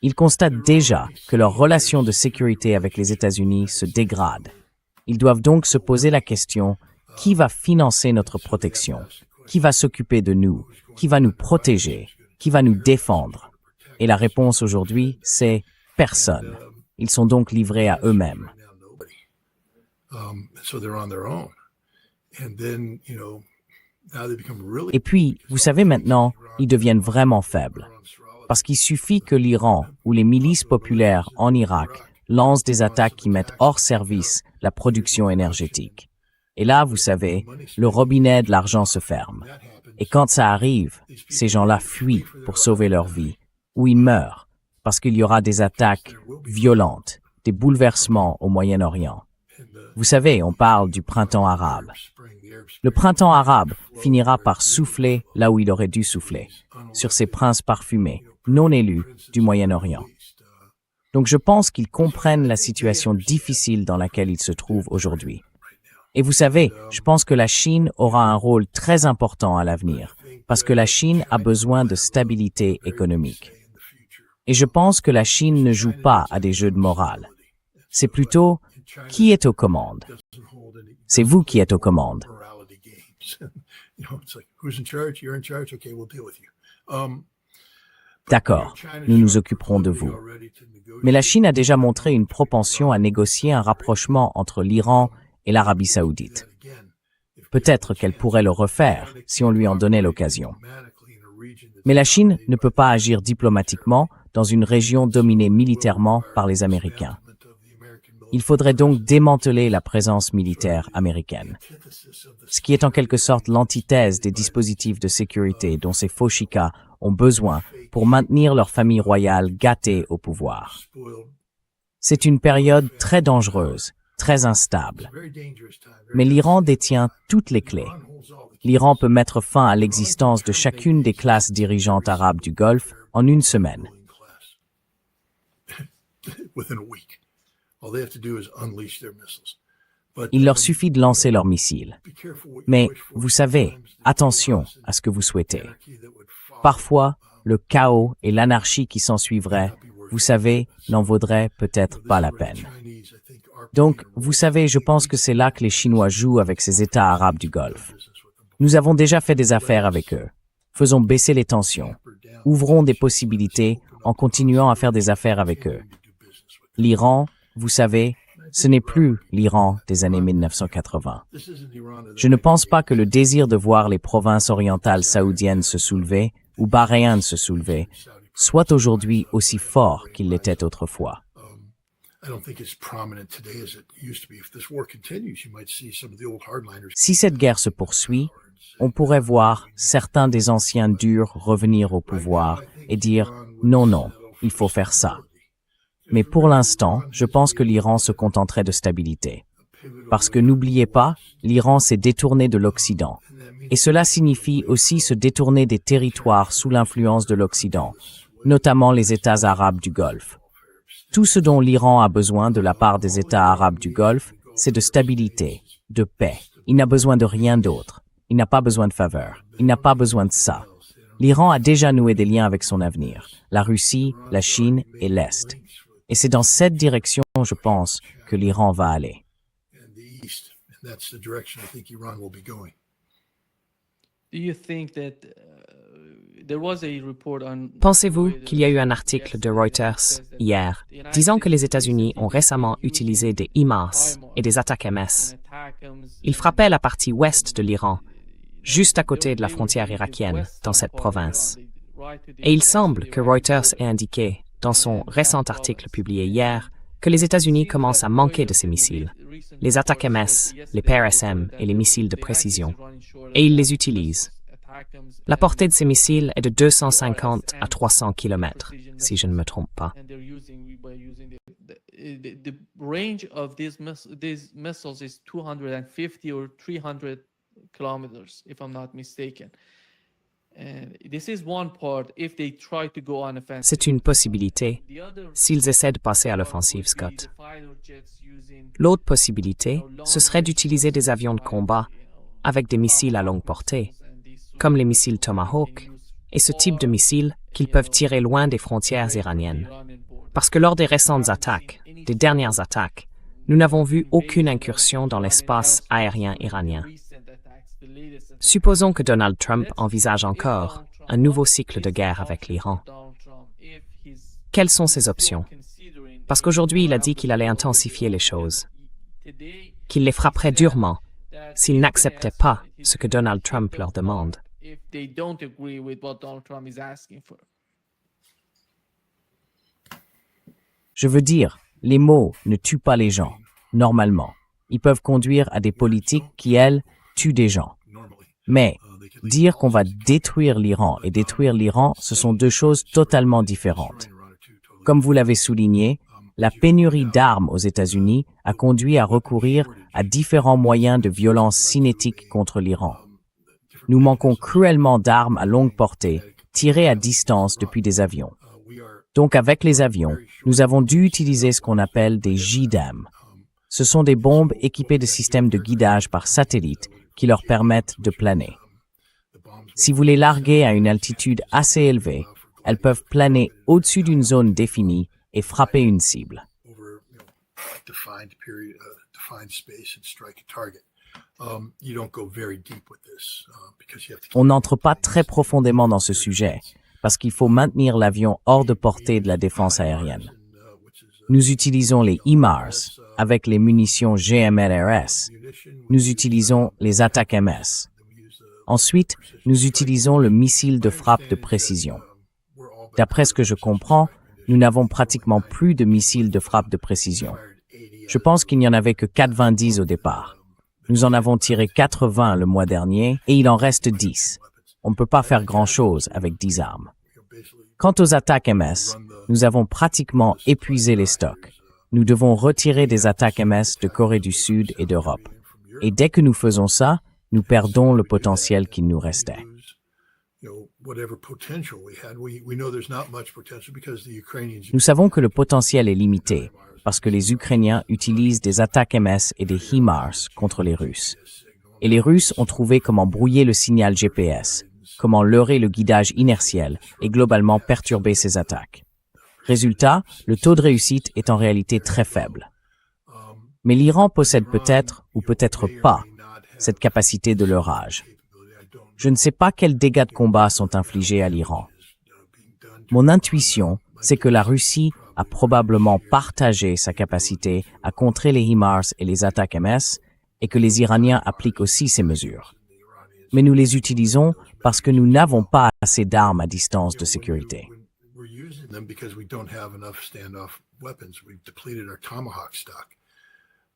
Ils constatent déjà que leur relation de sécurité avec les États-Unis se dégrade. Ils doivent donc se poser la question, qui va financer notre protection? Qui va s'occuper de nous? Qui va nous protéger? Qui va nous défendre? Et la réponse aujourd'hui, c'est personne. Ils sont donc livrés à eux-mêmes. Et puis, vous savez maintenant, ils deviennent vraiment faibles. Parce qu'il suffit que l'Iran ou les milices populaires en Irak lancent des attaques qui mettent hors service la production énergétique. Et là, vous savez, le robinet de l'argent se ferme. Et quand ça arrive, ces gens-là fuient pour sauver leur vie, ou ils meurent, parce qu'il y aura des attaques violentes, des bouleversements au Moyen-Orient. Vous savez, on parle du printemps arabe. Le printemps arabe finira par souffler là où il aurait dû souffler, sur ces princes parfumés, non élus du Moyen-Orient. Donc je pense qu'ils comprennent la situation difficile dans laquelle ils se trouvent aujourd'hui. Et vous savez, je pense que la Chine aura un rôle très important à l'avenir, parce que la Chine a besoin de stabilité économique. Et je pense que la Chine ne joue pas à des jeux de morale. C'est plutôt, qui est aux commandes? C'est vous qui êtes aux commandes. D'accord, nous nous occuperons de vous. Mais la Chine a déjà montré une propension à négocier un rapprochement entre l'Iran et l'Arabie saoudite. Peut-être qu'elle pourrait le refaire si on lui en donnait l'occasion. Mais la Chine ne peut pas agir diplomatiquement dans une région dominée militairement par les Américains. Il faudrait donc démanteler la présence militaire américaine, ce qui est en quelque sorte l'antithèse des dispositifs de sécurité dont ces faux chikas ont besoin pour maintenir leur famille royale gâtée au pouvoir. C'est une période très dangereuse, très instable. Mais l'Iran détient toutes les clés. L'Iran peut mettre fin à l'existence de chacune des classes dirigeantes arabes du Golfe en une semaine. Il leur suffit de lancer leurs missiles. Mais, vous savez, attention à ce que vous souhaitez. Parfois, le chaos et l'anarchie qui s'ensuivraient, vous savez, n'en vaudraient peut-être pas la peine. Donc, vous savez, je pense que c'est là que les Chinois jouent avec ces États arabes du Golfe. Nous avons déjà fait des affaires avec eux. Faisons baisser les tensions. Ouvrons des possibilités en continuant à faire des affaires avec eux. L'Iran, vous savez, ce n'est plus l'Iran des années 1980. Je ne pense pas que le désir de voir les provinces orientales saoudiennes se soulever ou bahréennes se soulever soit aujourd'hui aussi fort qu'il l'était autrefois. Si cette guerre se poursuit, on pourrait voir certains des anciens durs revenir au pouvoir et dire « non, non, il faut faire ça ». Mais pour l'instant, je pense que l'Iran se contenterait de stabilité. Parce que n'oubliez pas, l'Iran s'est détourné de l'Occident. Et cela signifie aussi se détourner des territoires sous l'influence de l'Occident, notamment les États arabes du Golfe. Tout ce dont l'Iran a besoin de la part des États arabes du Golfe, c'est de stabilité, de paix. Il n'a besoin de rien d'autre. Il n'a pas besoin de faveur. Il n'a pas besoin de ça. L'Iran a déjà noué des liens avec son avenir, la Russie, la Chine et l'Est. Et c'est dans cette direction, je pense, que l'Iran va aller. Pensez-vous qu'il y a eu un article de Reuters hier disant que les États-Unis ont récemment utilisé des HIMARS et des attaques MS? Ils frappaient la partie ouest de l'Iran, juste à côté de la frontière irakienne, dans cette province. Et il semble que Reuters ait indiqué, dans son récent article publié hier, que les États-Unis commencent à manquer de ces missiles, les attaques MS, les PRSM et les missiles de précision, et ils les utilisent. La portée de ces missiles est de 250 à 300 km, si je ne me trompe pas. The range of these missiles is 250 or 300 kilometers, if I'm not mistaken. C'est une possibilité s'ils essaient de passer à l'offensive, Scott. L'autre possibilité, ce serait d'utiliser des avions de combat avec des missiles à longue portée, comme les missiles Tomahawk, et ce type de missiles qu'ils peuvent tirer loin des frontières iraniennes. Parce que lors des récentes attaques, des dernières attaques, nous n'avons vu aucune incursion dans l'espace aérien iranien. Supposons que Donald Trump envisage encore un nouveau cycle de guerre avec l'Iran. Quelles sont ses options? Parce qu'aujourd'hui, il a dit qu'il allait intensifier les choses, qu'il les frapperait durement s'ils n'acceptaient pas ce que Donald Trump leur demande. Je veux dire, les mots ne tuent pas les gens, normalement. Ils peuvent conduire à des politiques qui, elles, tuent des gens. Mais dire qu'on va détruire l'Iran et détruire l'Iran, ce sont deux choses totalement différentes. Comme vous l'avez souligné, la pénurie d'armes aux États-Unis a conduit à recourir à différents moyens de violence cinétique contre l'Iran. Nous manquons cruellement d'armes à longue portée, tirées à distance depuis des avions. Donc avec les avions, nous avons dû utiliser ce qu'on appelle des JDAM. Ce sont des bombes équipées de systèmes de guidage par satellite qui leur permettent de planer. Si vous les larguez à une altitude assez élevée, elles peuvent planer au-dessus d'une zone définie et frapper une cible. On n'entre pas très profondément dans ce sujet parce qu'il faut maintenir l'avion hors de portée de la défense aérienne. Nous utilisons les HIMARS avec les munitions GMLRS. Nous utilisons les ATACMS. Ensuite, nous utilisons le missile de frappe de précision. D'après ce que je comprends, nous n'avons pratiquement plus de missiles de frappe de précision. Je pense qu'il n'y en avait que 90 au départ. Nous en avons tiré 80 le mois dernier et il en reste 10. On ne peut pas faire grand-chose avec 10 armes. Quant aux attaques MS, nous avons pratiquement épuisé les stocks. Nous devons retirer des attaques MS de Corée du Sud et d'Europe. Et dès que nous faisons ça, nous perdons le potentiel qu'il nous restait. Nous savons que le potentiel est limité parce que les Ukrainiens utilisent des attaques MS et des HIMARS contre les Russes. Et les Russes ont trouvé comment brouiller le signal GPS, comment leurrer le guidage inertiel et globalement perturber ces attaques. Résultat, le taux de réussite est en réalité très faible. Mais l'Iran possède peut-être, ou peut-être pas, cette capacité de leurrage. Je ne sais pas quels dégâts de combat sont infligés à l'Iran. Mon intuition, c'est que la Russie a probablement partagé sa capacité à contrer les HIMARS et les attaques MS et que les Iraniens appliquent aussi ces mesures. Mais nous les utilisons parce que nous n'avons pas assez d'armes à distance de sécurité.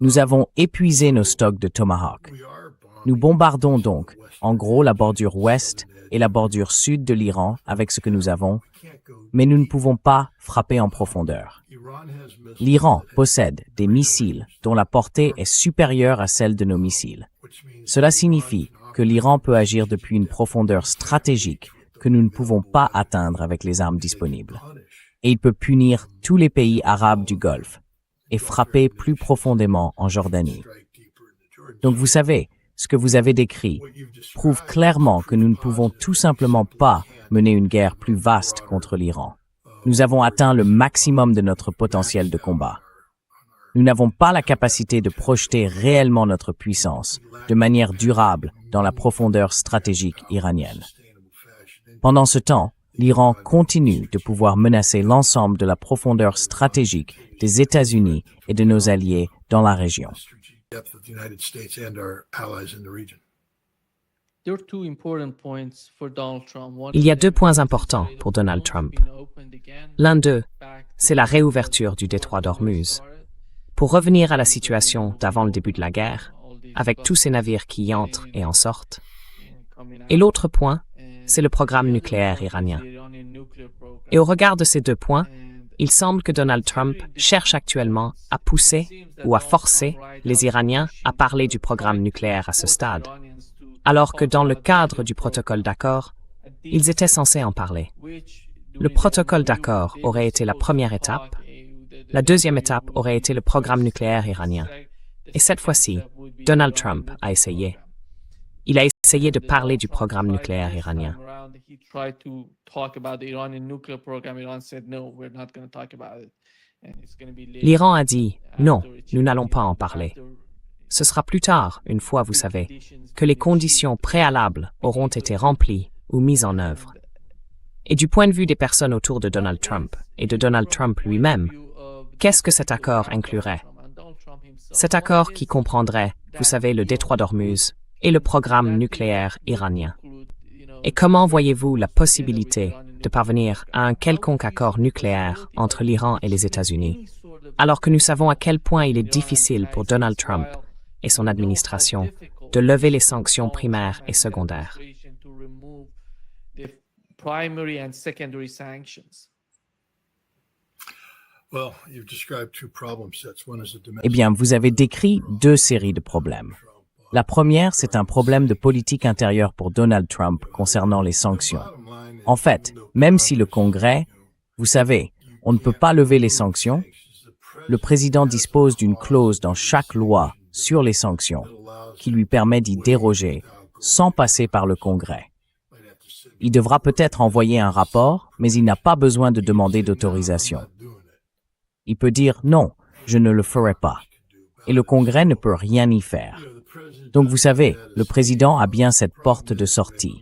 Nous avons épuisé nos stocks de Tomahawk. Nous bombardons donc, en gros, la bordure ouest et la bordure sud de l'Iran avec ce que nous avons, mais nous ne pouvons pas frapper en profondeur. L'Iran possède des missiles dont la portée est supérieure à celle de nos missiles. Cela signifie que l'Iran peut agir depuis une profondeur stratégique que nous ne pouvons pas atteindre avec les armes disponibles. Et il peut punir tous les pays arabes du Golfe et frapper plus profondément en Jordanie. Donc vous savez, ce que vous avez décrit prouve clairement que nous ne pouvons tout simplement pas mener une guerre plus vaste contre l'Iran. Nous avons atteint le maximum de notre potentiel de combat. Nous n'avons pas la capacité de projeter réellement notre puissance de manière durable dans la profondeur stratégique iranienne. Pendant ce temps, l'Iran continue de pouvoir menacer l'ensemble de la profondeur stratégique des États-Unis et de nos alliés dans la région. Il y a 2 points importants pour Donald Trump. L'un d'eux, c'est la réouverture du détroit d'Ormuz. Pour revenir à la situation d'avant le début de la guerre, avec tous ces navires qui y entrent et en sortent. Et l'autre point, c'est le programme nucléaire iranien. Et au regard de ces 2 points, il semble que Donald Trump cherche actuellement à pousser ou à forcer les Iraniens à parler du programme nucléaire à ce stade, alors que dans le cadre du protocole d'accord, Ils étaient censés en parler. Le protocole d'accord aurait été la première étape. La deuxième étape aurait été le programme nucléaire iranien. Et cette fois-ci, Donald Trump a essayé. Il a essayé de parler du programme nucléaire iranien. L'Iran a dit « Non, nous n'allons pas en parler ». Ce sera plus tard, une fois, vous savez, que les conditions préalables auront été remplies ou mises en œuvre. Et du point de vue des personnes autour de Donald Trump et de Donald Trump lui-même, qu'est-ce que cet accord inclurait? Cet accord qui comprendrait, vous savez, le détroit d'Ormuz et le programme nucléaire iranien. Et comment voyez-vous la possibilité de parvenir à un quelconque accord nucléaire entre l'Iran et les États-Unis, alors que nous savons à quel point il est difficile pour Donald Trump et son administration de lever les sanctions primaires et secondaires? Eh bien, vous avez décrit deux séries de problèmes. La première, c'est un problème de politique intérieure pour Donald Trump concernant les sanctions. En fait, même si le Congrès, vous savez, on ne peut pas lever les sanctions, le président dispose d'une clause dans chaque loi sur les sanctions qui lui permet d'y déroger sans passer par le Congrès. Il devra peut-être envoyer un rapport, mais il n'a pas besoin de demander d'autorisation. Il peut dire « non, je ne le ferai pas ». Et le Congrès ne peut rien y faire. Donc vous savez, le président a bien cette porte de sortie.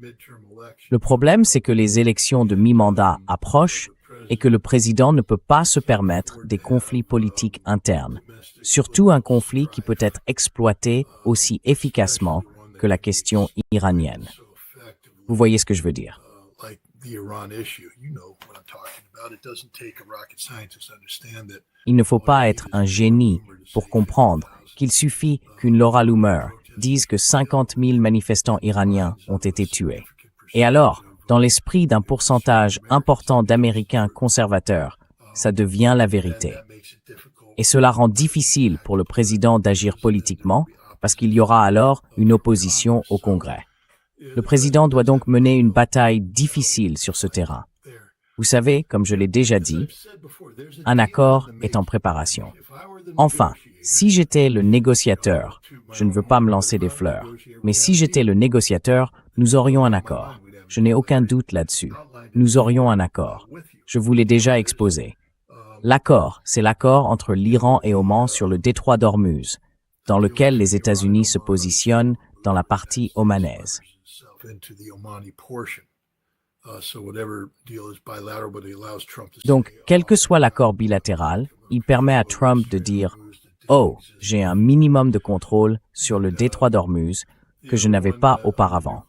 Le problème, c'est que les élections de mi-mandat approchent et que le président ne peut pas se permettre des conflits politiques internes, surtout un conflit qui peut être exploité aussi efficacement que la question iranienne. Vous voyez ce que je veux dire? Il ne faut pas être un génie pour comprendre qu'il suffit qu'une Laura Loomer dise que 50 000 manifestants iraniens ont été tués. Et alors, dans l'esprit d'un pourcentage important d'Américains conservateurs, ça devient la vérité. Et cela rend difficile pour le président d'agir politiquement parce qu'il y aura alors une opposition au Congrès. Le président doit donc mener une bataille difficile sur ce terrain. Vous savez, comme je l'ai déjà dit, un accord est en préparation. Enfin, si j'étais le négociateur, je ne veux pas me lancer des fleurs, mais si j'étais le négociateur, nous aurions un accord. Je n'ai aucun doute là-dessus. Nous aurions un accord. Je vous l'ai déjà exposé. L'accord, c'est l'accord entre l'Iran et Oman sur le détroit d'Ormuz, dans lequel les États-Unis se positionnent dans la partie omanaise. Donc, quel que soit l'accord bilatéral, il permet à Trump de dire « Oh, j'ai un minimum de contrôle sur le détroit d'Ormuz que je n'avais pas auparavant ».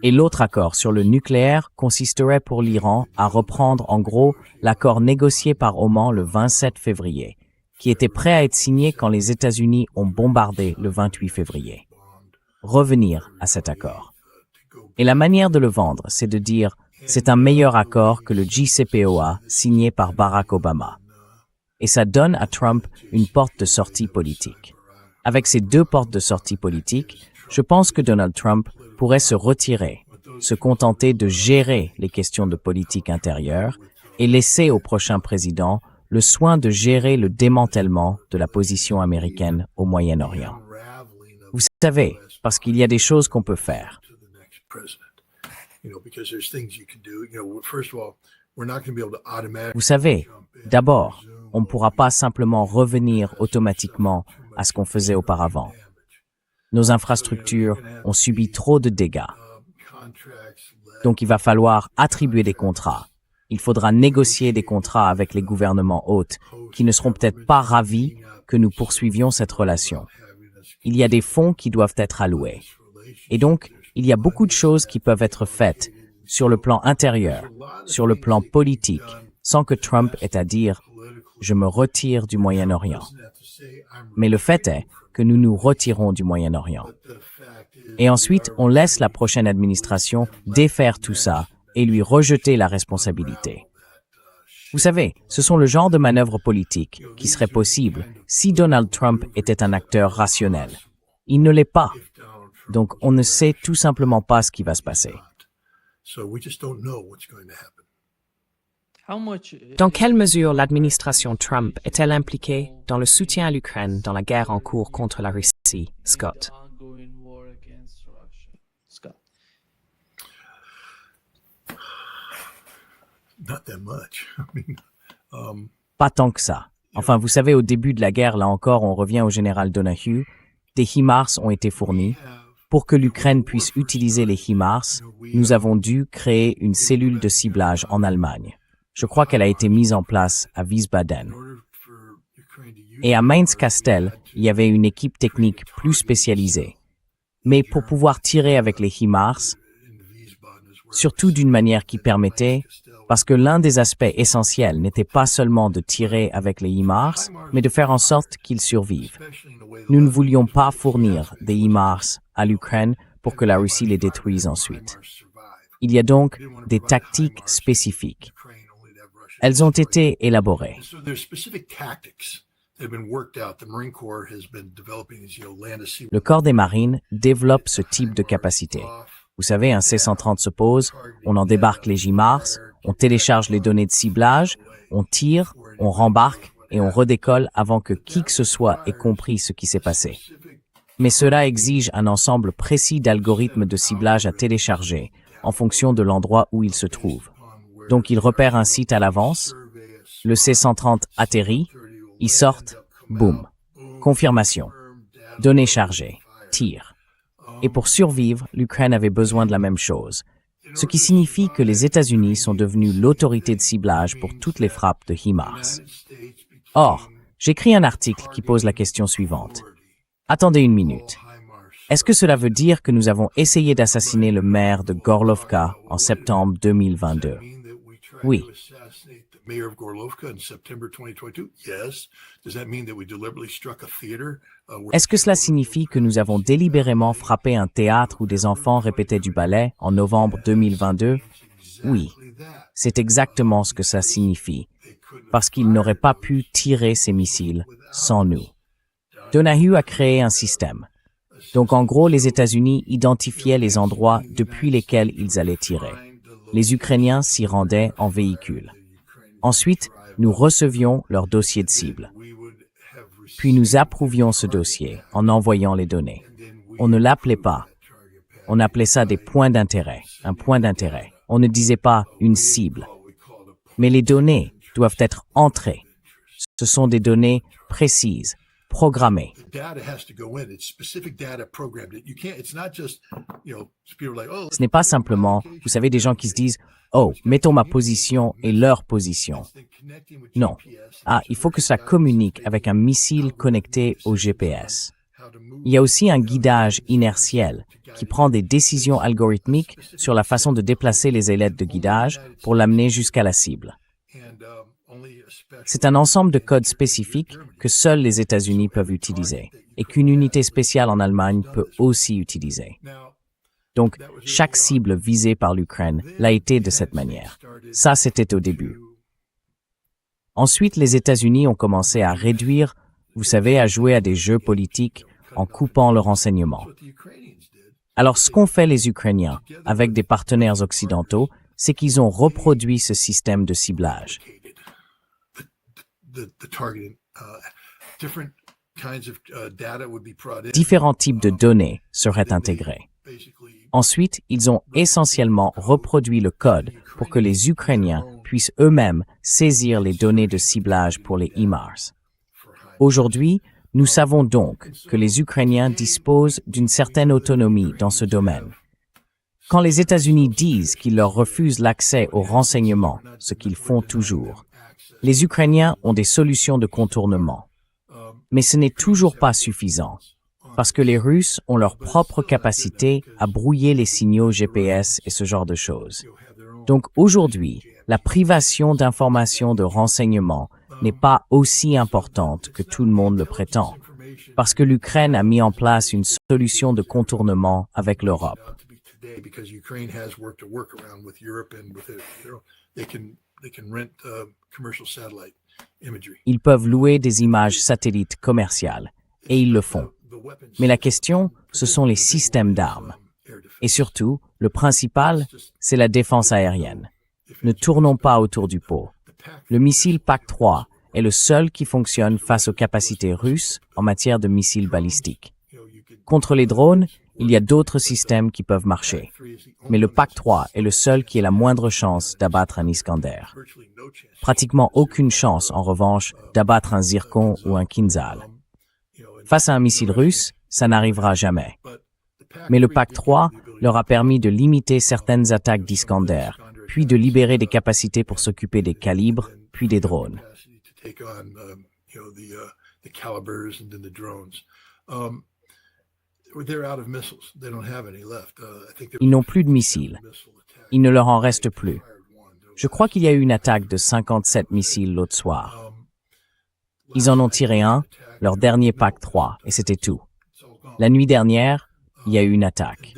Et l'autre accord sur le nucléaire consisterait pour l'Iran à reprendre en gros l'accord négocié par Oman le 27 février, qui était prêt à être signé quand les États-Unis ont bombardé le 28 février. Revenir à cet accord. Et la manière de le vendre, c'est de dire « c'est un meilleur accord que le JCPOA signé par Barack Obama ». Et ça donne à Trump une porte de sortie politique. Avec ces deux portes de sortie politique, je pense que Donald Trump pourrait se retirer, se contenter de gérer les questions de politique intérieure et laisser au prochain président le soin de gérer le démantèlement de la position américaine au Moyen-Orient. Vous savez, parce qu'il y a des choses qu'on peut faire. Vous savez, d'abord, on ne pourra pas simplement revenir automatiquement à ce qu'on faisait auparavant. Nos infrastructures ont subi trop de dégâts. Donc il va falloir attribuer des contrats. Il faudra négocier des contrats avec les gouvernements hôtes qui ne seront peut-être pas ravis que nous poursuivions cette relation. Il y a des fonds qui doivent être alloués. Et donc, il y a beaucoup de choses qui peuvent être faites sur le plan intérieur, sur le plan politique, sans que Trump ait à dire « je me retire du Moyen-Orient ». Mais le fait est que nous nous retirons du Moyen-Orient. Et ensuite, on laisse la prochaine administration défaire tout ça et lui rejeter la responsabilité. Vous savez, ce sont le genre de manœuvres politiques qui seraient possibles si Donald Trump était un acteur rationnel. Il ne l'est pas. Donc, on ne sait tout simplement pas ce qui va se passer. So we just don't know what's going to happen. Dans quelle mesure l'administration Trump est-elle impliquée dans le soutien à l'Ukraine dans la guerre en cours contre la Russie, Scott? Not that much. Pas tant que ça. Enfin, vous savez, au début de la guerre, là encore, on revient au général Donahue, des HIMARS ont été fournis. Pour que l'Ukraine puisse utiliser les HIMARS, nous avons dû créer une cellule de ciblage en Allemagne. Je crois qu'elle a été mise en place à Wiesbaden. Et à Mainz-Kastel, il y avait une équipe technique plus spécialisée. Mais pour pouvoir tirer avec les HIMARS, surtout d'une manière qui permettait, parce que l'un des aspects essentiels n'était pas seulement de tirer avec les HIMARS, mais de faire en sorte qu'ils survivent. Nous ne voulions pas fournir des HIMARS à l'Ukraine pour que la Russie les détruise ensuite. Il y a donc des tactiques spécifiques. Elles ont été élaborées. Le corps des marines développe ce type de capacité. Vous savez, un C-130 se pose, on en débarque les HIMARS, on télécharge les données de ciblage, on tire, on rembarque et on redécolle avant que qui que ce soit ait compris ce qui s'est passé. Mais cela exige un ensemble précis d'algorithmes de ciblage à télécharger en fonction de l'endroit où il se trouve. Donc ils repèrent un site à l'avance, le C-130 atterrit, ils sortent, boum. Confirmation. Données chargées. Tir. Et pour survivre, l'Ukraine avait besoin de la même chose. Ce qui signifie que les États-Unis sont devenus l'autorité de ciblage pour toutes les frappes de HIMARS. Or, j'écris un article qui pose la question suivante. Attendez une minute. Est-ce que cela veut dire que nous avons essayé d'assassiner le maire de Gorlovka en septembre 2022? Oui. Est-ce que cela signifie que nous avons délibérément frappé un théâtre où des enfants répétaient du ballet en novembre 2022? Oui. C'est exactement ce que ça signifie, parce qu'ils n'auraient pas pu tirer ces missiles sans nous. Donahue a créé un système. Donc en gros, les États-Unis identifiaient les endroits depuis lesquels ils allaient tirer. Les Ukrainiens s'y rendaient en véhicule. Ensuite, nous recevions leur dossier de cible. Puis nous approuvions ce dossier en envoyant les données. On ne l'appelait pas. On appelait ça des points d'intérêt, un point d'intérêt. On ne disait pas une cible. Mais les données doivent être entrées. Ce sont des données précises, programmées. Ce n'est pas simplement, vous savez, des gens qui se disent « Oh, mettons ma position et leur position ». Non. Ah, il faut que ça communique avec un missile connecté au GPS. Il y a aussi un guidage inertiel qui prend des décisions algorithmiques sur la façon de déplacer les ailettes de guidage pour l'amener jusqu'à la cible. C'est un ensemble de codes spécifiques que seuls les États-Unis peuvent utiliser et qu'une unité spéciale en Allemagne peut aussi utiliser. Donc, chaque cible visée par l'Ukraine l'a été de cette manière. Ça, c'était au début. Ensuite, les États-Unis ont commencé à réduire, vous savez, à jouer à des jeux politiques en coupant le renseignement. Alors, ce qu'ont fait les Ukrainiens avec des partenaires occidentaux, c'est qu'ils ont reproduit ce système de ciblage. Différents types de données seraient intégrés. Ensuite, ils ont essentiellement reproduit le code pour que les Ukrainiens puissent eux-mêmes saisir les données de ciblage pour les HIMARS. Aujourd'hui, nous savons donc que les Ukrainiens disposent d'une certaine autonomie dans ce domaine. Quand les États-Unis disent qu'ils leur refusent l'accès aux renseignements, ce qu'ils font toujours, les Ukrainiens ont des solutions de contournement. Mais ce n'est toujours pas suffisant, parce que les Russes ont leur propre capacité à brouiller les signaux GPS et ce genre de choses. Donc aujourd'hui, la privation d'informations de renseignements n'est pas aussi importante que tout le monde le prétend, parce que l'Ukraine a mis en place une solution de contournement avec l'Europe. Ils peuvent louer des images satellites commerciales, et ils le font. Mais la question, ce sont les systèmes d'armes. Et surtout, le principal, c'est la défense aérienne. Ne tournons pas autour du pot. Le missile PAC-3 est le seul qui fonctionne face aux capacités russes en matière de missiles balistiques. Contre les drones, il y a d'autres systèmes qui peuvent marcher. Mais le PAC-3 est le seul qui ait la moindre chance d'abattre un Iskander. Pratiquement aucune chance, en revanche, d'abattre un Zircon ou un Kinzhal. Face à un missile russe, ça n'arrivera jamais. Mais le PAC-3 leur a permis de limiter certaines attaques d'Iskander, puis de libérer des capacités pour s'occuper des calibres, puis des drones. Ils n'ont plus de missiles. Il ne leur en reste plus. Je crois qu'il y a eu une attaque de 57 missiles l'autre soir. Ils en ont tiré un, leur dernier PAC-3, et c'était tout. La nuit dernière, il y a eu une attaque.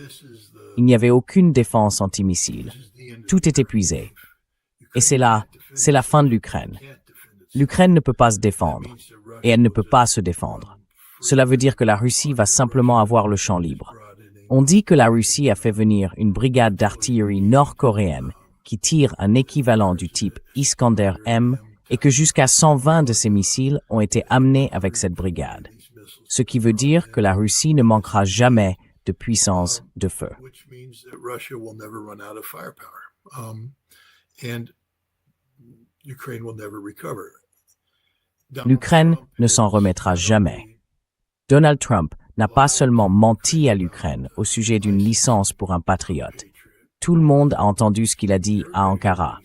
Il n'y avait aucune défense antimissile. Tout est épuisé. Et c'est la fin de l'Ukraine. L'Ukraine ne peut pas se défendre. Et elle ne peut pas se défendre. Cela veut dire que la Russie va simplement avoir le champ libre. On dit que la Russie a fait venir une brigade d'artillerie nord-coréenne qui tire un équivalent du type Iskander-M et que jusqu'à 120 de ces missiles ont été amenés avec cette brigade. Ce qui veut dire que la Russie ne manquera jamais de puissance de feu. L'Ukraine ne s'en remettra jamais. Donald Trump n'a pas seulement menti à l'Ukraine au sujet d'une licence pour un patriote. Tout le monde a entendu ce qu'il a dit à Ankara.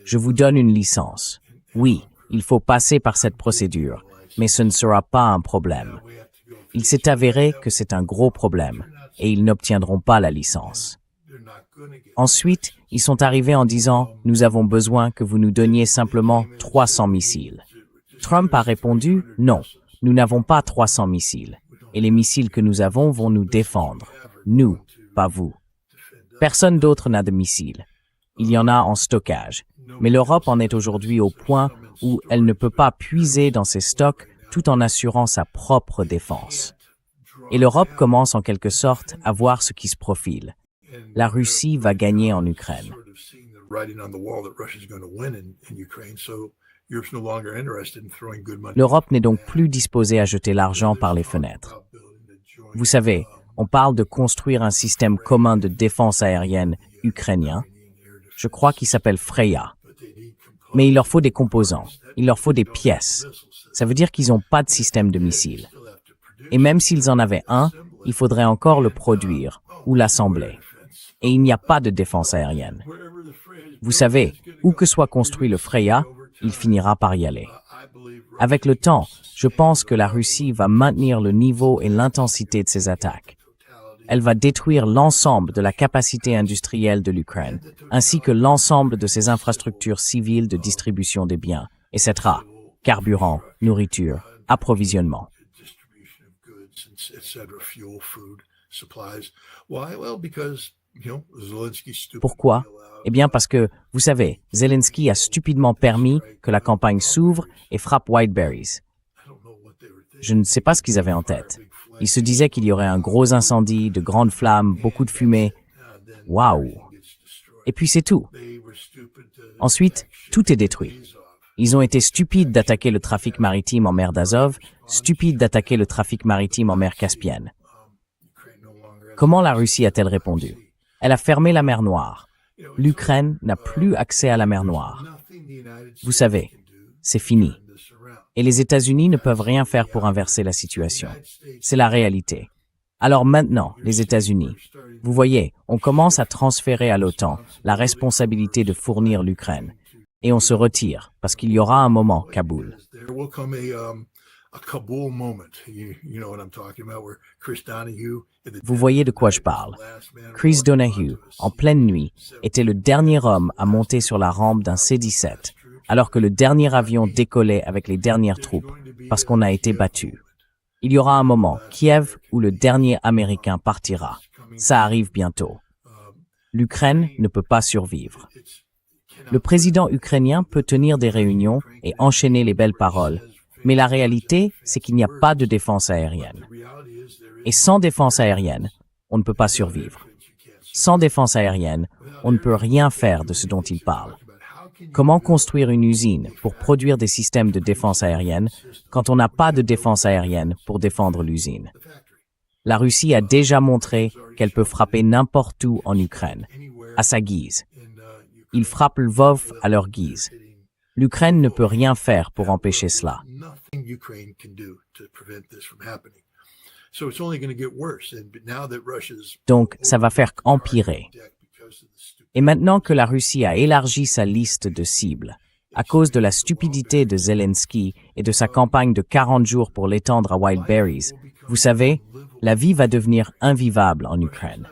Je vous donne une licence. Oui, il faut passer par cette procédure, mais ce ne sera pas un problème. Il s'est avéré que c'est un gros problème et ils n'obtiendront pas la licence. Ensuite, ils sont arrivés en disant « Nous avons besoin que vous nous donniez simplement 300 missiles ». Trump a répondu « Non, nous n'avons pas 300 missiles et les missiles que nous avons vont nous défendre. Nous, pas vous. Personne d'autre n'a de missiles. Il y en a en stockage, mais l'Europe en est aujourd'hui au point où elle ne peut pas puiser dans ses stocks tout en assurant sa propre défense. Et l'Europe commence en quelque sorte à voir ce qui se profile. La Russie va gagner en Ukraine. L'Europe n'est donc plus disposée à jeter l'argent par les fenêtres. Vous savez, on parle de construire un système commun de défense aérienne ukrainien. Je crois qu'il s'appelle Freya. Mais il leur faut des composants, il leur faut des pièces. Ça veut dire qu'ils n'ont pas de système de missiles. Et même s'ils en avaient un, il faudrait encore le produire ou l'assembler. Et il n'y a pas de défense aérienne. Vous savez, où que soit construit le Freya, il finira par y aller. Avec le temps, je pense que la Russie va maintenir le niveau et l'intensité de ses attaques. Elle va détruire l'ensemble de la capacité industrielle de l'Ukraine, ainsi que l'ensemble de ses infrastructures civiles de distribution des biens, etc. Carburant, nourriture, approvisionnement. Pourquoi? Eh bien parce que, vous savez, Zelensky a stupidement permis que la campagne s'ouvre et frappe Whiteberries. Je ne sais pas ce qu'ils avaient en tête. Ils se disaient qu'il y aurait un gros incendie, de grandes flammes, beaucoup de fumée. Waouh! Et puis c'est tout. Ensuite, tout est détruit. Ils ont été stupides d'attaquer le trafic maritime en mer d'Azov, stupides d'attaquer le trafic maritime en mer Caspienne. Comment la Russie a-t-elle répondu? Elle a fermé la mer Noire. L'Ukraine n'a plus accès à la mer Noire. Vous savez, c'est fini. Et les États-Unis ne peuvent rien faire pour inverser la situation. C'est la réalité. Alors maintenant, les États-Unis, vous voyez, on commence à transférer à l'OTAN la responsabilité de fournir l'Ukraine. Et on se retire, parce qu'il y aura un moment, Kaboul. Vous voyez de quoi je parle. Chris Donahue, en pleine nuit, était le dernier homme à monter sur la rampe d'un C-17, alors que le dernier avion décollait avec les dernières troupes, parce qu'on a été battu. Il y aura un moment, Kiev, où le dernier Américain partira. Ça arrive bientôt. L'Ukraine ne peut pas survivre. Le président ukrainien peut tenir des réunions et enchaîner les belles paroles, mais la réalité, c'est qu'il n'y a pas de défense aérienne. Et sans défense aérienne, on ne peut pas survivre. Sans défense aérienne, on ne peut rien faire de ce dont il parle. Comment construire une usine pour produire des systèmes de défense aérienne quand on n'a pas de défense aérienne pour défendre l'usine? La Russie a déjà montré qu'elle peut frapper n'importe où en Ukraine, à sa guise. Ils frappent Lvov à leur guise. L'Ukraine ne peut rien faire pour empêcher cela. Donc, ça va faire qu'empirer. Et maintenant que la Russie a élargi sa liste de cibles, à cause de la stupidité de Zelensky et de sa campagne de 40 jours pour l'étendre à Wildberries, vous savez, la vie va devenir invivable en Ukraine.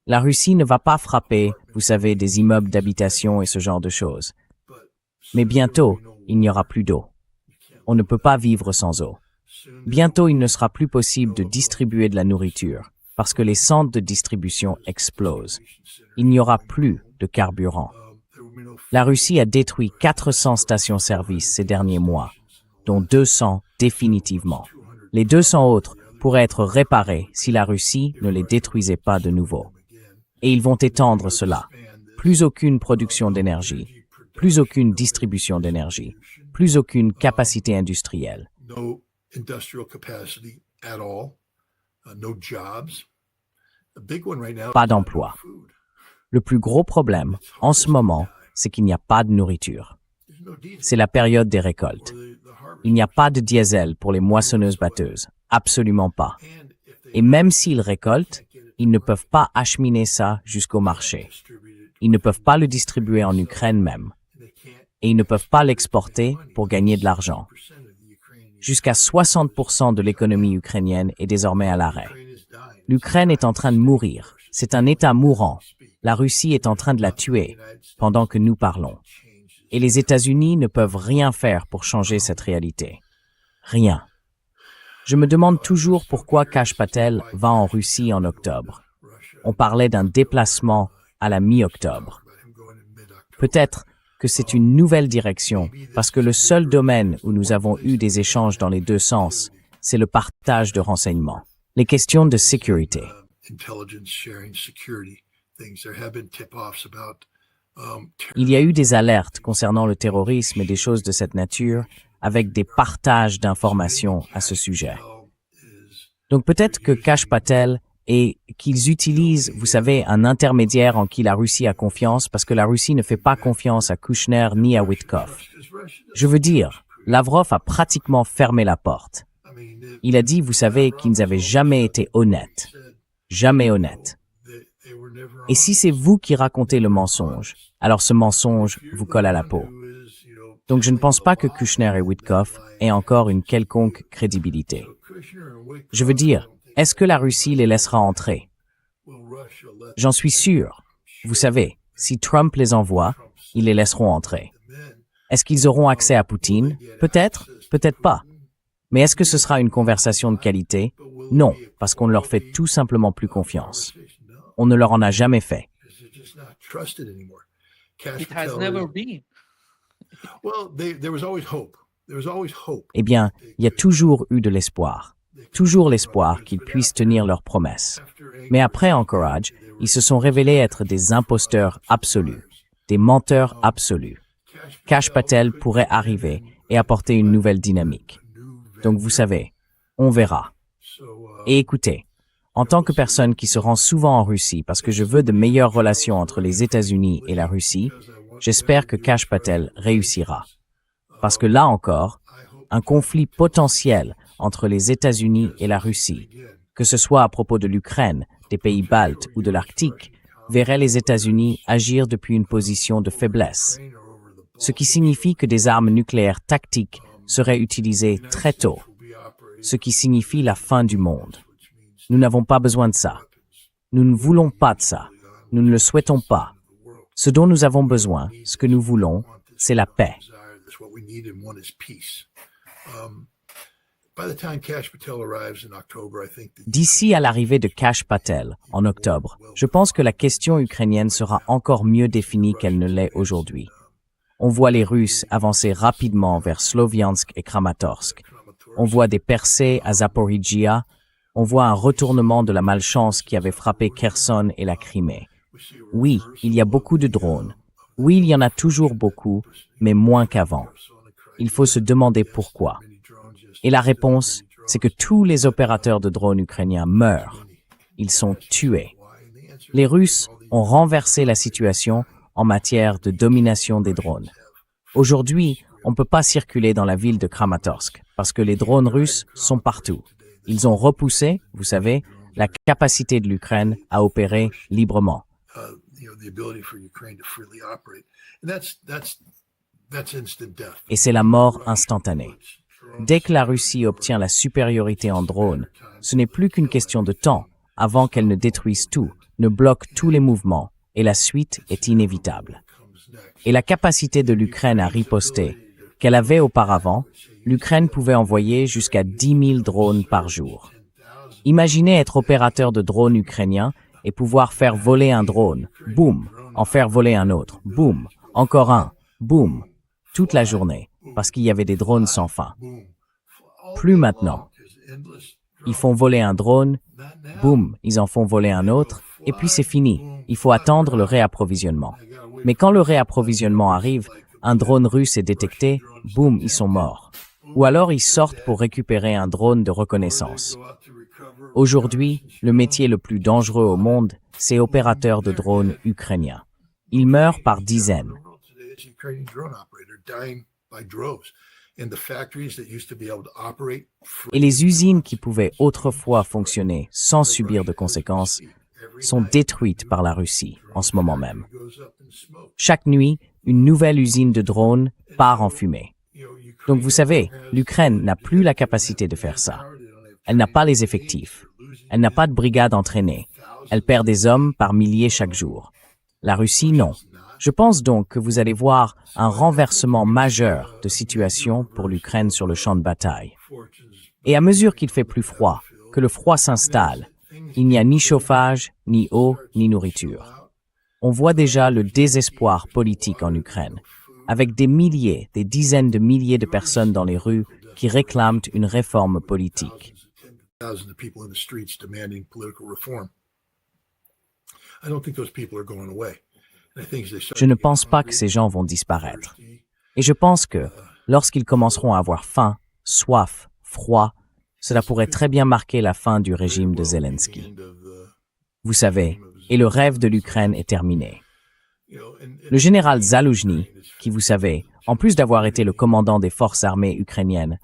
La Russie ne va pas frapper, vous savez, des immeubles d'habitation et ce genre de choses. Mais bientôt, il n'y aura plus d'eau. On ne peut pas vivre sans eau. Bientôt, il ne sera plus possible de distribuer de la nourriture, parce que les centres de distribution explosent. Il n'y aura plus de carburant. La Russie a détruit 400 stations-service ces derniers mois, dont 200 définitivement. Les 200 autres pourraient être réparés si la Russie ne les détruisait pas de nouveau. Et ils vont étendre cela. Plus aucune production d'énergie, plus aucune distribution d'énergie, plus aucune capacité industrielle. Pas d'emploi. Le plus gros problème, en ce moment, c'est qu'il n'y a pas de nourriture. C'est la période des récoltes. Il n'y a pas de diesel pour les moissonneuses-batteuses. Absolument pas. Et même s'ils récoltent, ils ne peuvent pas acheminer ça jusqu'au marché. Ils ne peuvent pas le distribuer en Ukraine même. Et ils ne peuvent pas l'exporter pour gagner de l'argent. Jusqu'à 60% de l'économie ukrainienne est désormais à l'arrêt. L'Ukraine est en train de mourir. C'est un État mourant. La Russie est en train de la tuer pendant que nous parlons. Et les États-Unis ne peuvent rien faire pour changer cette réalité. Rien. Je me demande toujours pourquoi Kash Patel va en Russie en octobre. On parlait d'un déplacement à la mi-octobre. Peut-être que c'est une nouvelle direction, parce que le seul domaine où nous avons eu des échanges dans les deux sens, c'est le partage de renseignements. Les questions de sécurité. Il y a eu des alertes concernant le terrorisme et des choses de cette nature, avec des partages d'informations à ce sujet. Donc peut-être que Kash Patel et qu'ils utilisent, vous savez, un intermédiaire en qui la Russie a confiance, parce que la Russie ne fait pas confiance à Kushner ni à Witkoff. Je veux dire, Lavrov a pratiquement fermé la porte. Il a dit, vous savez, qu'ils n'avaient jamais été honnêtes. Jamais honnêtes. Et si c'est vous qui racontez le mensonge, alors ce mensonge vous colle à la peau. Donc je ne pense pas que Kushner et Witkoff aient encore une quelconque crédibilité. Je veux dire, est-ce que la Russie les laissera entrer? J'en suis sûr. Vous savez, si Trump les envoie, ils les laisseront entrer. Est-ce qu'ils auront accès à Poutine? Peut-être, peut-être pas. Mais est-ce que ce sera une conversation de qualité? Non, parce qu'on ne leur fait tout simplement plus confiance. On ne leur en a jamais fait. It has never been. Eh bien, il y a toujours eu de l'espoir. Toujours l'espoir qu'ils puissent tenir leurs promesses. Mais après Anchorage, ils se sont révélés être des imposteurs absolus, des menteurs absolus. Kash Patel pourrait arriver et apporter une nouvelle dynamique. Donc vous savez, on verra. Et écoutez, en tant que personne qui se rend souvent en Russie parce que je veux de meilleures relations entre les États-Unis et la Russie, j'espère que Kash Patel réussira. Parce que là encore, un conflit potentiel entre les États-Unis et la Russie, que ce soit à propos de l'Ukraine, des pays baltes ou de l'Arctique, verrait les États-Unis agir depuis une position de faiblesse. Ce qui signifie que des armes nucléaires tactiques seraient utilisées très tôt. Ce qui signifie la fin du monde. Nous n'avons pas besoin de ça. Nous ne voulons pas de ça. Nous ne le souhaitons pas. Ce dont nous avons besoin, ce que nous voulons, c'est la paix. D'ici à l'arrivée de Kash Patel, en octobre, je pense que la question ukrainienne sera encore mieux définie qu'elle ne l'est aujourd'hui. On voit les Russes avancer rapidement vers Sloviansk et Kramatorsk. On voit des percées à Zaporizhia, On voit un retournement de la malchance qui avait frappé Kherson et la Crimée. Oui, il y a beaucoup de drones. Oui, il y en a toujours beaucoup, mais moins qu'avant. Il faut se demander pourquoi. Et la réponse, c'est que tous les opérateurs de drones ukrainiens meurent. Ils sont tués. Les Russes ont renversé la situation en matière de domination des drones. Aujourd'hui, on ne peut pas circuler dans la ville de Kramatorsk parce que les drones russes sont partout. Ils ont repoussé, vous savez, la capacité de l'Ukraine à opérer librement. Et c'est la mort instantanée. Dès que la Russie obtient la supériorité en drones, ce n'est plus qu'une question de temps avant qu'elle ne détruise tout, ne bloque tous les mouvements, et la suite est inévitable. Et la capacité de l'Ukraine à riposter, qu'elle avait auparavant, l'Ukraine pouvait envoyer jusqu'à 10 000 drones par jour. Imaginez être opérateur de drones ukrainien et pouvoir faire voler un drone, boum, en faire voler un autre, boum, encore un, boum, toute la journée, parce qu'il y avait des drones sans fin. Plus maintenant. Ils font voler un drone, boum, ils en font voler un autre, et puis c'est fini. Il faut attendre le réapprovisionnement. Mais quand le réapprovisionnement arrive, un drone russe est détecté, boum, ils sont morts. Ou alors ils sortent pour récupérer un drone de reconnaissance. Aujourd'hui, le métier le plus dangereux au monde, c'est opérateur de drones ukrainien. Ils meurent par dizaines. Et les usines qui pouvaient autrefois fonctionner sans subir de conséquences sont détruites par la Russie en ce moment même. Chaque nuit, une nouvelle usine de drones part en fumée. Donc vous savez, l'Ukraine n'a plus la capacité de faire ça. Elle n'a pas les effectifs. Elle n'a pas de brigade entraînée. Elle perd des hommes par milliers chaque jour. La Russie, non. Je pense donc que vous allez voir un renversement majeur de situation pour l'Ukraine sur le champ de bataille. Et à mesure qu'il fait plus froid, que le froid s'installe, il n'y a ni chauffage, ni eau, ni nourriture. On voit déjà le désespoir politique en Ukraine, avec des milliers, des dizaines de milliers de personnes dans les rues qui réclament une réforme politique. Je ne pense pas que ces gens vont disparaître. Et je pense que, lorsqu'ils commenceront à avoir faim, soif, froid, cela pourrait très bien marquer la fin du régime de Zelensky. Vous savez, et le rêve de l'Ukraine est terminé. Le général Zaloujny, qui, vous savez, en plus d'avoir été le commandant des forces armées ukrainiennes,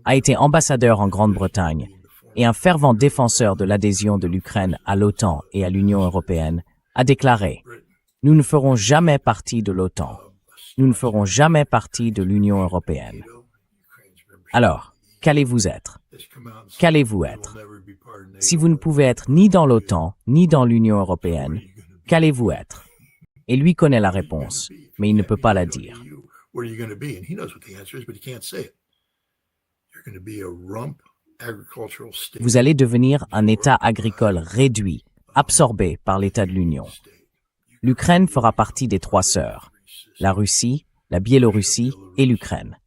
a été ambassadeur en Grande-Bretagne et un fervent défenseur de l'adhésion de l'Ukraine à l'OTAN et à l'Union européenne, a déclaré « Nous ne ferons jamais partie de l'OTAN. Nous ne ferons jamais partie de l'Union européenne. » Alors, qu'allez-vous être? Qu'allez-vous être? Si vous ne pouvez être ni dans l'OTAN, ni dans l'Union européenne, qu'allez-vous être? Et lui connaît la réponse, mais il ne peut pas la dire. Vous allez devenir un État agricole réduit, absorbé par l'État de l'Union. L'Ukraine fera partie des trois sœurs, la Russie, la Biélorussie et l'Ukraine.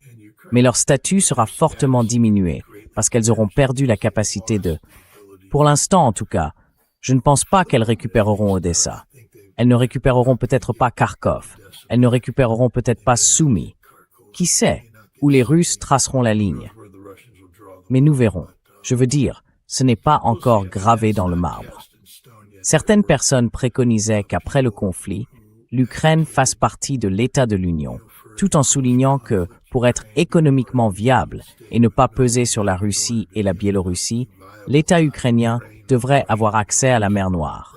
Mais leur statut sera fortement diminué parce qu'elles auront perdu la capacité de... Pour l'instant, en tout cas, je ne pense pas qu'elles récupéreront Odessa. Elles ne récupéreront peut-être pas Kharkov. Elles ne récupéreront peut-être pas Soumy. Qui sait où les Russes traceront la ligne? Mais nous verrons. Je veux dire, ce n'est pas encore gravé dans le marbre. Certaines personnes préconisaient qu'après le conflit, l'Ukraine fasse partie de l'État de l'Union, tout en soulignant que, pour être économiquement viable et ne pas peser sur la Russie et la Biélorussie, l'État ukrainien devrait avoir accès à la mer Noire.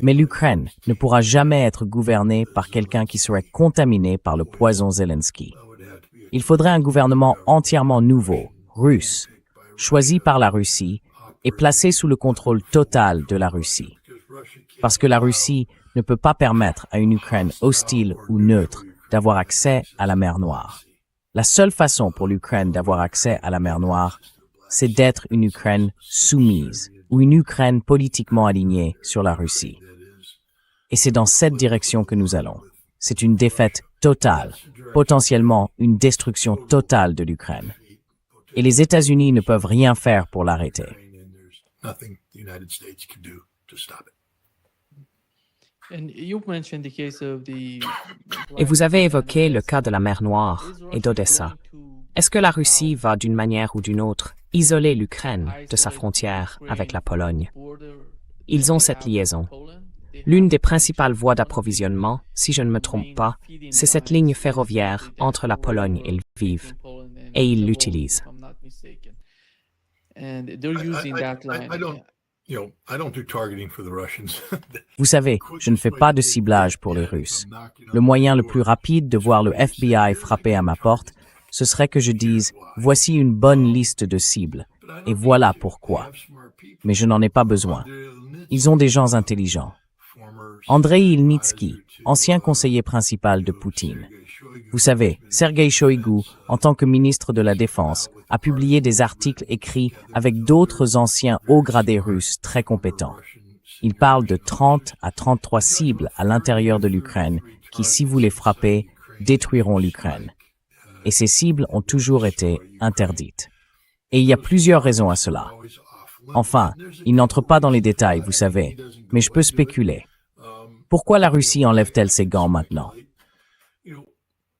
Mais l'Ukraine ne pourra jamais être gouvernée par quelqu'un qui serait contaminé par le poison Zelensky. Il faudrait un gouvernement entièrement nouveau, russe, choisi par la Russie et placé sous le contrôle total de la Russie. Parce que la Russie ne peut pas permettre à une Ukraine hostile ou neutre d'avoir accès à la mer Noire. La seule façon pour l'Ukraine d'avoir accès à la mer Noire, c'est d'être une Ukraine soumise ou une Ukraine politiquement alignée sur la Russie. Et c'est dans cette direction que nous allons. C'est une défaite totale, potentiellement une destruction totale de l'Ukraine. Et les États-Unis ne peuvent rien faire pour l'arrêter. Nothing the United States can do to stop it. And you mentioned the case of the Et vous avez évoqué le cas de la mer Noire et d'Odessa. Est-ce que la Russie va, d'une manière ou d'une autre, isoler l'Ukraine de sa frontière avec la Pologne? Ils ont cette liaison. L'une des principales voies d'approvisionnement, si je ne me trompe pas, c'est cette ligne ferroviaire entre la Pologne et Lviv. Et ils l'utilisent. And they're using that line. I don't do targeting for the Russians. Vous savez, je ne fais pas de ciblage pour les Russes. Le moyen le plus rapide de voir le FBI frapper à ma porte, ce serait que je dise « Voici une bonne liste de cibles, et voilà pourquoi ». Mais je n'en ai pas besoin. Ils ont des gens intelligents. Andrei Ilnitsky, ancien conseiller principal de Poutine. Vous savez, Sergei Shoigu, en tant que ministre de la Défense, a publié des articles écrits avec d'autres anciens hauts gradés russes très compétents. Il parle de 30 à 33 cibles à l'intérieur de l'Ukraine qui, si vous les frappez, détruiront l'Ukraine. Et ces cibles ont toujours été interdites. Et il y a plusieurs raisons à cela. Enfin, il n'entre pas dans les détails, vous savez, mais je peux spéculer. Pourquoi la Russie enlève-t-elle ses gants maintenant?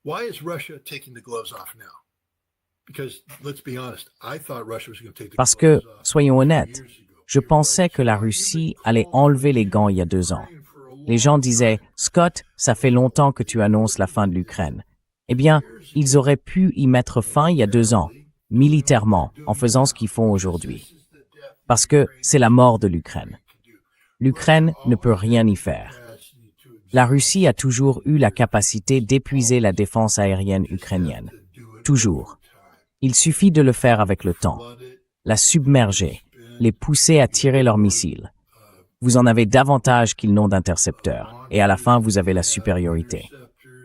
Why is Russia taking the gloves off now? Because let's be honest, I thought Russia was going to take the Parce que, gloves off soyons honnêtes, years ago. je pensais que la Russie allait enlever les gants il y a 2 ans. Les gens disaient « Scott, ça fait longtemps que tu annonces la fin de l'Ukraine. » Eh bien, ils auraient pu y mettre fin il y a 2 ans, militairement, en faisant ce qu'ils font aujourd'hui. Parce que c'est la mort de l'Ukraine. L'Ukraine ne peut rien y faire. La Russie a toujours eu la capacité d'épuiser la défense aérienne ukrainienne. Toujours. Il suffit de le faire avec le temps. La submerger, les pousser à tirer leurs missiles. Vous en avez davantage qu'ils n'ont d'intercepteurs, et à la fin, vous avez la supériorité.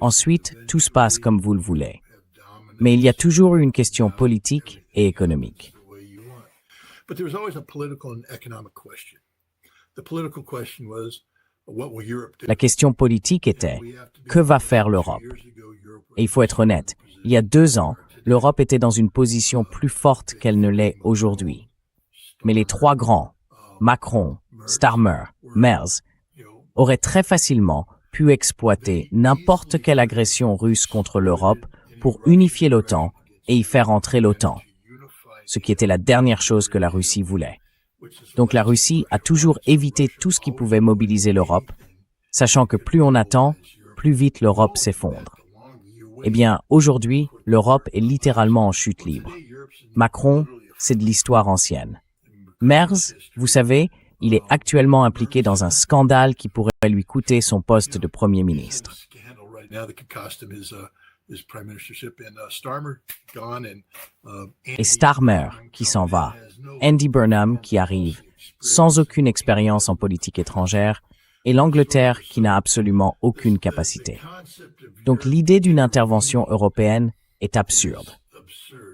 Ensuite, tout se passe comme vous le voulez. Mais il y a toujours eu une question politique et économique. But there was always a political and economic question. The political question was, what will Europe do? La question politique était « Que va faire l'Europe ?» Et il faut être honnête, il y a 2 ans, l'Europe était dans une position plus forte qu'elle ne l'est aujourd'hui. Mais les 3 grands, Macron, Starmer, Merz, auraient très facilement pu exploiter n'importe quelle agression russe contre l'Europe pour unifier l'OTAN et y faire entrer l'OTAN, ce qui était la dernière chose que la Russie voulait. Donc la Russie a toujours évité tout ce qui pouvait mobiliser l'Europe, sachant que plus on attend, plus vite l'Europe s'effondre. Eh bien, aujourd'hui, l'Europe est littéralement en chute libre. Macron, c'est de l'histoire ancienne. Merz, vous savez, il est actuellement impliqué dans un scandale qui pourrait lui coûter son poste de Premier ministre. Et Starmer, qui s'en va. Andy Burnham, qui arrive, sans aucune expérience en politique étrangère, et l'Angleterre, qui n'a absolument aucune capacité. Donc l'idée d'une intervention européenne est absurde.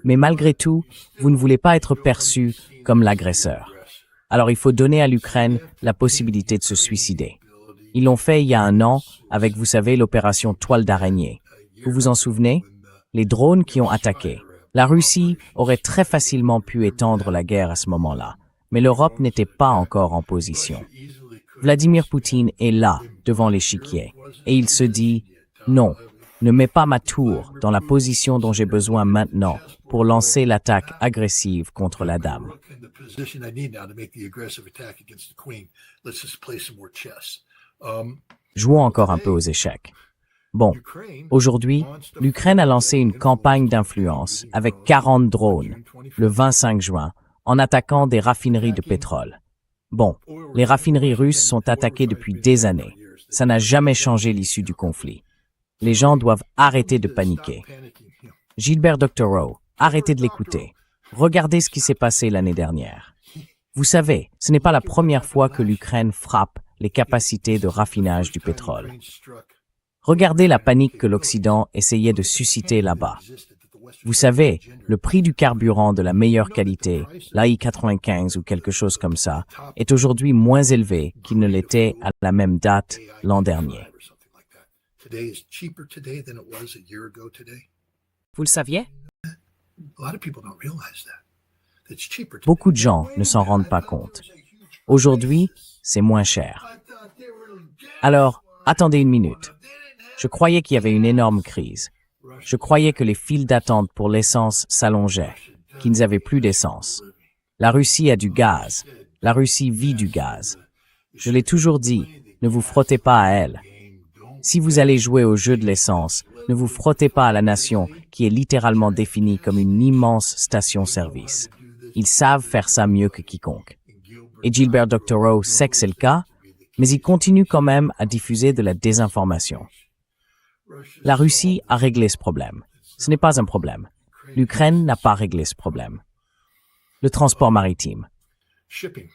Mais malgré tout, vous ne voulez pas être perçu comme l'agresseur. Alors il faut donner à l'Ukraine la possibilité de se suicider. Ils l'ont fait il y a 1 an avec, vous savez, l'opération Toile d'araignée. Vous vous en souvenez? Les drones qui ont attaqué. La Russie aurait très facilement pu étendre la guerre à ce moment-là, mais l'Europe n'était pas encore en position. Vladimir Poutine est là, devant l'échiquier, et il se dit « Non, ne mets pas ma tour dans la position dont j'ai besoin maintenant pour lancer l'attaque agressive contre la dame. » Jouons encore un peu aux échecs. Bon, aujourd'hui, l'Ukraine a lancé une campagne d'influence avec 40 drones, le 25 juin, en attaquant des raffineries de pétrole. Bon, les raffineries russes sont attaquées depuis des années. Ça n'a jamais changé l'issue du conflit. Les gens doivent arrêter de paniquer. Gilbert Doctorow, arrêtez de l'écouter. Regardez ce qui s'est passé l'année dernière. Vous savez, ce n'est pas la première fois que l'Ukraine frappe les capacités de raffinage du pétrole. Regardez la panique que l'Occident essayait de susciter là-bas. Vous savez, le prix du carburant de la meilleure qualité, l'AI-95 ou quelque chose comme ça, est aujourd'hui moins élevé qu'il ne l'était à la même date l'an dernier. today is cheaper today than it was a year ago today? Vous le saviez? A lot of people don't realize that. It's cheaper today. Beaucoup de gens ne s'en rendent pas compte. Aujourd'hui, c'est moins cher. Alors, attendez une minute. Je croyais qu'il y avait une énorme crise. Je croyais que les files d'attente pour l'essence s'allongeaient, qu'ils n'avaient plus d'essence. La Russie a du gaz. La Russie vit du gaz. Je l'ai toujours dit, ne vous frottez pas à elle. Si vous allez jouer au jeu de l'essence, ne vous frottez pas à la nation qui est littéralement définie comme une immense station-service. Ils savent faire ça mieux que quiconque. Et Gilbert Doctorow sait que c'est le cas, mais il continue quand même à diffuser de la désinformation. La Russie a réglé ce problème. Ce n'est pas un problème. L'Ukraine n'a pas réglé ce problème. Le transport maritime. Shipping.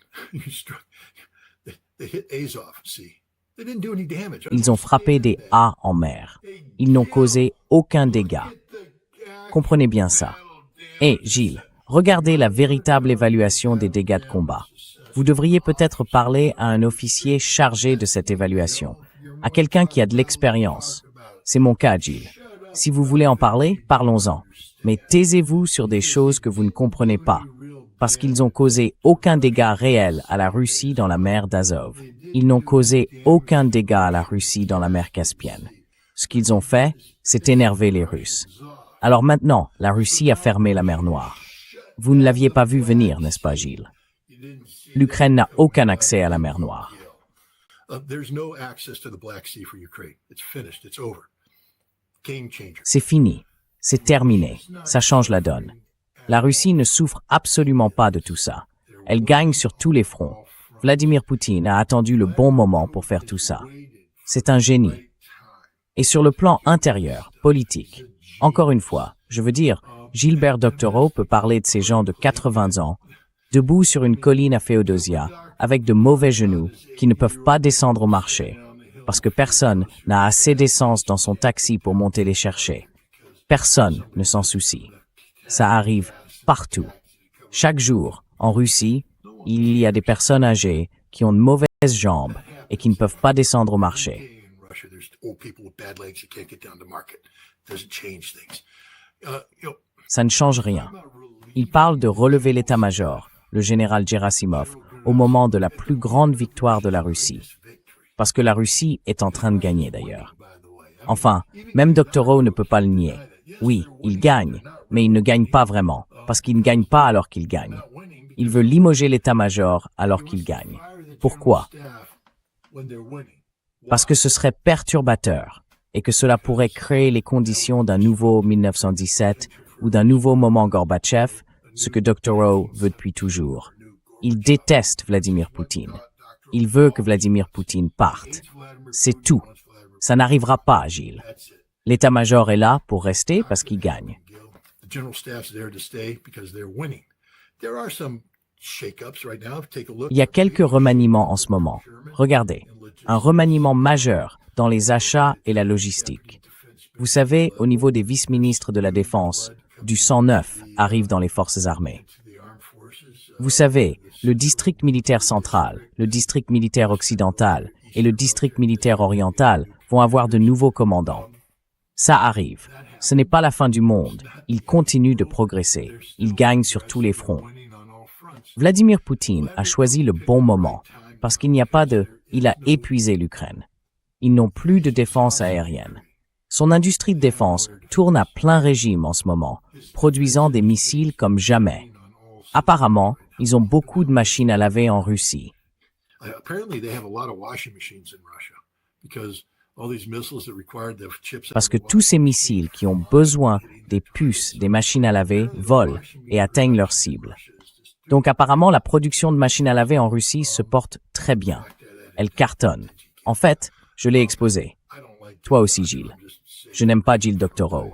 They hit Azov Sea. They didn't do any damage. Ils ont frappé des A en mer. Ils n'ont causé aucun dégât. Comprenez bien ça. Et Gilles, regardez la véritable évaluation des dégâts de combat. Vous devriez peut-être parler à un officier chargé de cette évaluation, à quelqu'un qui a de l'expérience. C'est mon cas, Gilles. Si vous voulez en parler, parlons-en. Mais taisez-vous sur des choses que vous ne comprenez pas, parce qu'ils ont causé aucun dégât réel à la Russie dans la mer d'Azov. Ils n'ont causé aucun dégât à la Russie dans la mer Caspienne. Ce qu'ils ont fait, c'est énerver les Russes. Alors maintenant, la Russie a fermé la mer Noire. Vous ne l'aviez pas vu venir, n'est-ce pas, Gilles? L'Ukraine n'a aucun accès à la mer Noire. There's no access to the Black Sea for Ukraine. It's finished. It's over. Game changer. C'est fini. C'est terminé. Ça change la donne. La Russie ne souffre absolument pas de tout ça. Elle gagne sur tous les fronts. Vladimir Poutine a attendu le bon moment pour faire tout ça. C'est un génie. Et sur le plan intérieur, politique, encore une fois, je veux dire, Gilbert Doctorow peut parler de ces gens de 80 ans, debout sur une colline à Féodosia, avec de mauvais genoux, qui ne peuvent pas descendre au marché, parce que personne n'a assez d'essence dans son taxi pour monter les chercher. Personne ne s'en soucie. Ça arrive partout. Chaque jour, en Russie, il y a des personnes âgées qui ont de mauvaises jambes et qui ne peuvent pas descendre au marché. In Russia, there's old people with bad legs that can't get down to market. Doesn't change things. Ça ne change rien. Il parle de relever l'état-major, le général Gerasimov, au moment de la plus grande victoire de la Russie. Parce que la Russie est en train de gagner d'ailleurs. Enfin, même Doctorow ne peut pas le nier. Oui, il gagne, mais il ne gagne pas vraiment, parce qu'il ne gagne pas alors qu'il gagne. Il veut limoger l'état-major alors qu'il gagne. Pourquoi? Parce que ce serait perturbateur et que cela pourrait créer les conditions d'un nouveau 1917 ou d'un nouveau moment Gorbatchev, ce que Doctorow veut depuis toujours. Il déteste Vladimir Poutine. Il veut que Vladimir Poutine parte. C'est tout. Ça n'arrivera pas, Gilles. L'état-major est là pour rester parce qu'il gagne. The general staff's there to stay because they're winning. There are some shake-ups right now. Take a look. Il y a quelques remaniements en ce moment. Regardez, un remaniement majeur dans les achats et la logistique. Vous savez, au niveau des vice-ministres de la Défense, du sang neuf arrive dans les forces armées. Vous savez, le district militaire central, le district militaire occidental et le district militaire oriental vont avoir de nouveaux commandants. Ça arrive. Ce n'est pas la fin du monde. Il continue de progresser. Il gagne sur tous les fronts. Vladimir Poutine a choisi le bon moment parce qu'il n'y a pas de « il a épuisé l'Ukraine ». Ils n'ont plus de défense aérienne. Son industrie de défense tourne à plein régime en ce moment, produisant des missiles comme jamais. Apparemment, ils ont beaucoup de machines à laver en Russie. Apparently, they have a lot of washing machines in Russia because all these missiles that required the chips. Parce que tous ces missiles qui ont besoin des puces, des machines à laver, volent et atteignent leur cible. Donc apparemment, la production de machines à laver en Russie se porte très bien. Elle cartonne. En fait, je l'ai exposé. Toi aussi, Gilles. Je n'aime pas Gilles Doctorow.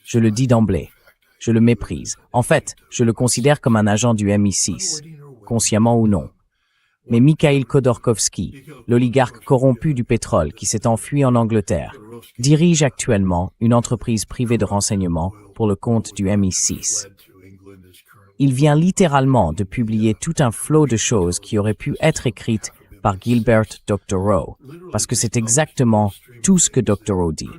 Je le dis d'emblée. Je le méprise. En fait, je le considère comme un agent du MI6, consciemment ou non. Mais Mikhail Khodorkovsky, l'oligarque corrompu du pétrole qui s'est enfui en Angleterre, dirige actuellement une entreprise privée de renseignement pour le compte du MI6. Il vient littéralement de publier tout un flot de choses qui auraient pu être écrites par Gilbert Doctorow, parce que c'est exactement tout ce que Doctorow dit.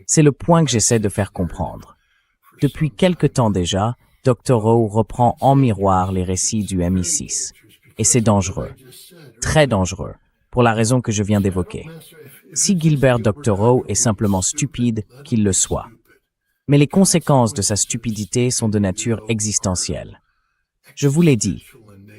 C'est le point que j'essaie de faire comprendre. Depuis quelque temps déjà, Doctorow reprend en miroir les récits du MI6. Et c'est dangereux, très dangereux, pour la raison que je viens d'évoquer. Si Gilbert Doctorow est simplement stupide, qu'il le soit. Mais les conséquences de sa stupidité sont de nature existentielle. Je vous l'ai dit,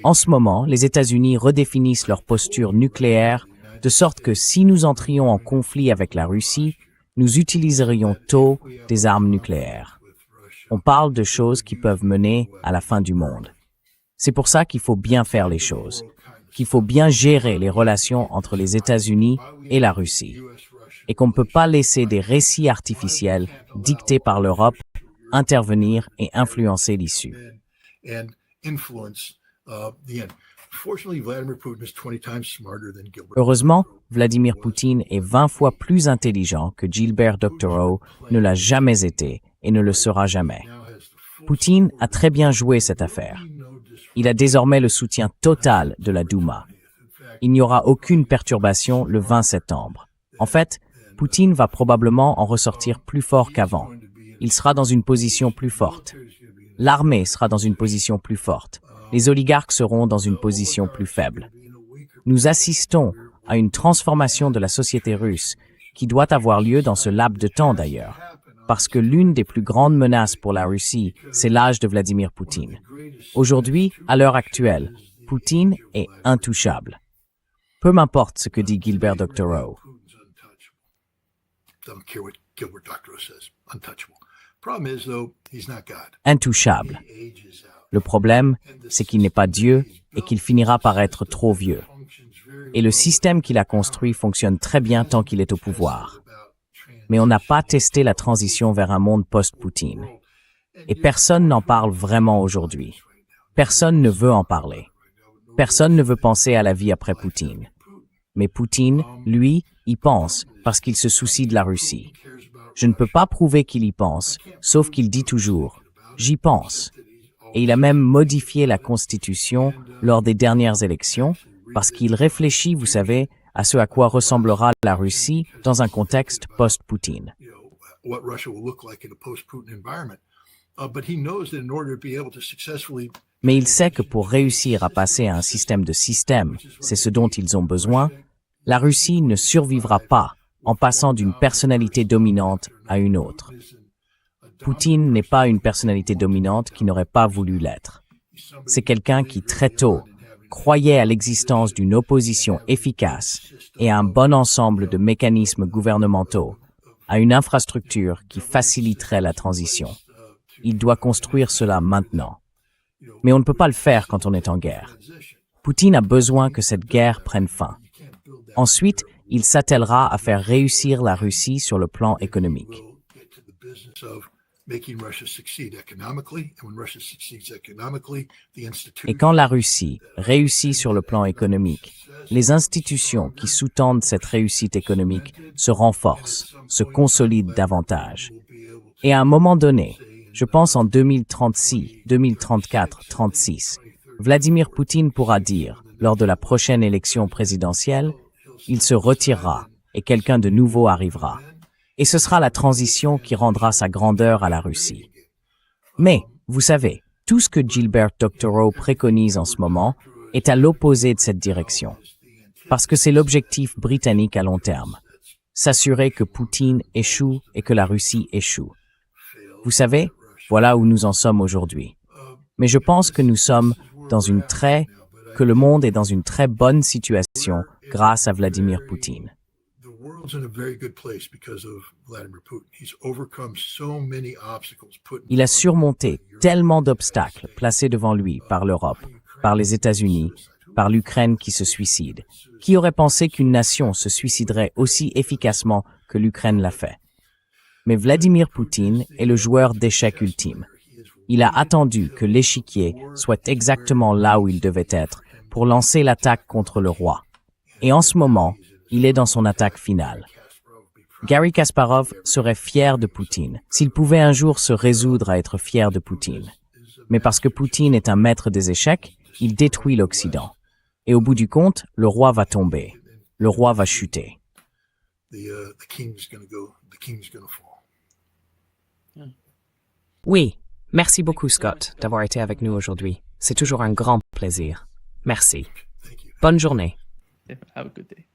en ce moment, les États-Unis redéfinissent leur posture nucléaire de sorte que si nous entrions en conflit avec la Russie, nous utiliserions tôt des armes nucléaires. On parle de choses qui peuvent mener à la fin du monde. C'est pour ça qu'il faut bien faire les choses, qu'il faut bien gérer les relations entre les États-Unis et la Russie, et qu'on ne peut pas laisser des récits artificiels dictés par l'Europe intervenir et influencer l'issue. Heureusement, Vladimir Poutine est 20 fois plus intelligent que Gilbert Doctorow ne l'a jamais été et ne le sera jamais. Poutine a très bien joué cette affaire. Il a désormais le soutien total de la Douma. Il n'y aura aucune perturbation le 20 septembre. En fait, Poutine va probablement en ressortir plus fort qu'avant. Il sera dans une position plus forte. L'armée sera dans une position plus forte. Les oligarques seront dans une position plus faible. Nous assistons à une transformation de la société russe qui doit avoir lieu dans ce laps de temps d'ailleurs, parce que l'une des plus grandes menaces pour la Russie, c'est l'âge de Vladimir Poutine. Aujourd'hui, à l'heure actuelle, Poutine est intouchable. Peu m'importe ce que dit Gilbert Doctorow. Intouchable. Le problème, c'est qu'il n'est pas Dieu et qu'il finira par être trop vieux. Et le système qu'il a construit fonctionne très bien tant qu'il est au pouvoir. Mais on n'a pas testé la transition vers un monde post-Poutine. Et personne n'en parle vraiment aujourd'hui. Personne ne veut en parler. Personne ne veut penser à la vie après Poutine. Mais Poutine, lui, y pense parce qu'il se soucie de la Russie. Je ne peux pas prouver qu'il y pense, sauf qu'il dit toujours « j'y pense ». Et il a même modifié la Constitution lors des dernières élections parce qu'il réfléchit, vous savez, à ce à quoi ressemblera la Russie dans un contexte post-Poutine. Mais il sait que pour réussir à passer à un système de systèmes, c'est ce dont ils ont besoin, la Russie ne survivra pas en passant d'une personnalité dominante à une autre. Poutine n'est pas une personnalité dominante qui n'aurait pas voulu l'être. C'est quelqu'un qui, très tôt, croyait à l'existence d'une opposition efficace et à un bon ensemble de mécanismes gouvernementaux, à une infrastructure qui faciliterait la transition. Il doit construire cela maintenant. Mais on ne peut pas le faire quand on est en guerre. Poutine a besoin que cette guerre prenne fin. Ensuite, il s'attellera à faire réussir la Russie sur le plan économique. Et quand la Russie réussit sur le plan économique, les institutions qui sous-tendent cette réussite économique se renforcent, se consolident davantage. Et à un moment donné, je pense en 2036, 2034, 36, Vladimir Poutine pourra dire, lors de la prochaine élection présidentielle, il se retirera et quelqu'un de nouveau arrivera. Et ce sera la transition qui rendra sa grandeur à la Russie. Mais, vous savez, tout ce que Gilbert Doctorow préconise en ce moment est à l'opposé de cette direction. Parce que c'est l'objectif britannique à long terme. S'assurer que Poutine échoue et que la Russie échoue. Vous savez, voilà où nous en sommes aujourd'hui. Mais je pense que nous sommes que le monde est dans une très bonne situation grâce à Vladimir Poutine. Il a surmonté tellement d'obstacles placés devant lui par l'Europe, par les États-Unis, par l'Ukraine qui se suicide. Qui aurait pensé qu'une nation se suiciderait aussi efficacement que l'Ukraine l'a fait? Mais Vladimir Poutine est le joueur d'échecs ultime. Il a attendu que l'échiquier soit exactement là où il devait être pour lancer l'attaque contre le roi. Et en ce moment, il est dans son attaque finale. Garry Kasparov serait fier de Poutine s'il pouvait un jour se résoudre à être fier de Poutine. mais parce que Poutine est un maître des échecs, il détruit l'Occident. Et au bout du compte, le roi va tomber. Le roi va chuter. The king's gonna fall. Oui, merci beaucoup Scott d'avoir été avec nous aujourd'hui. C'est toujours un grand plaisir. Merci. Thank you. Bonne journée. Have a good day.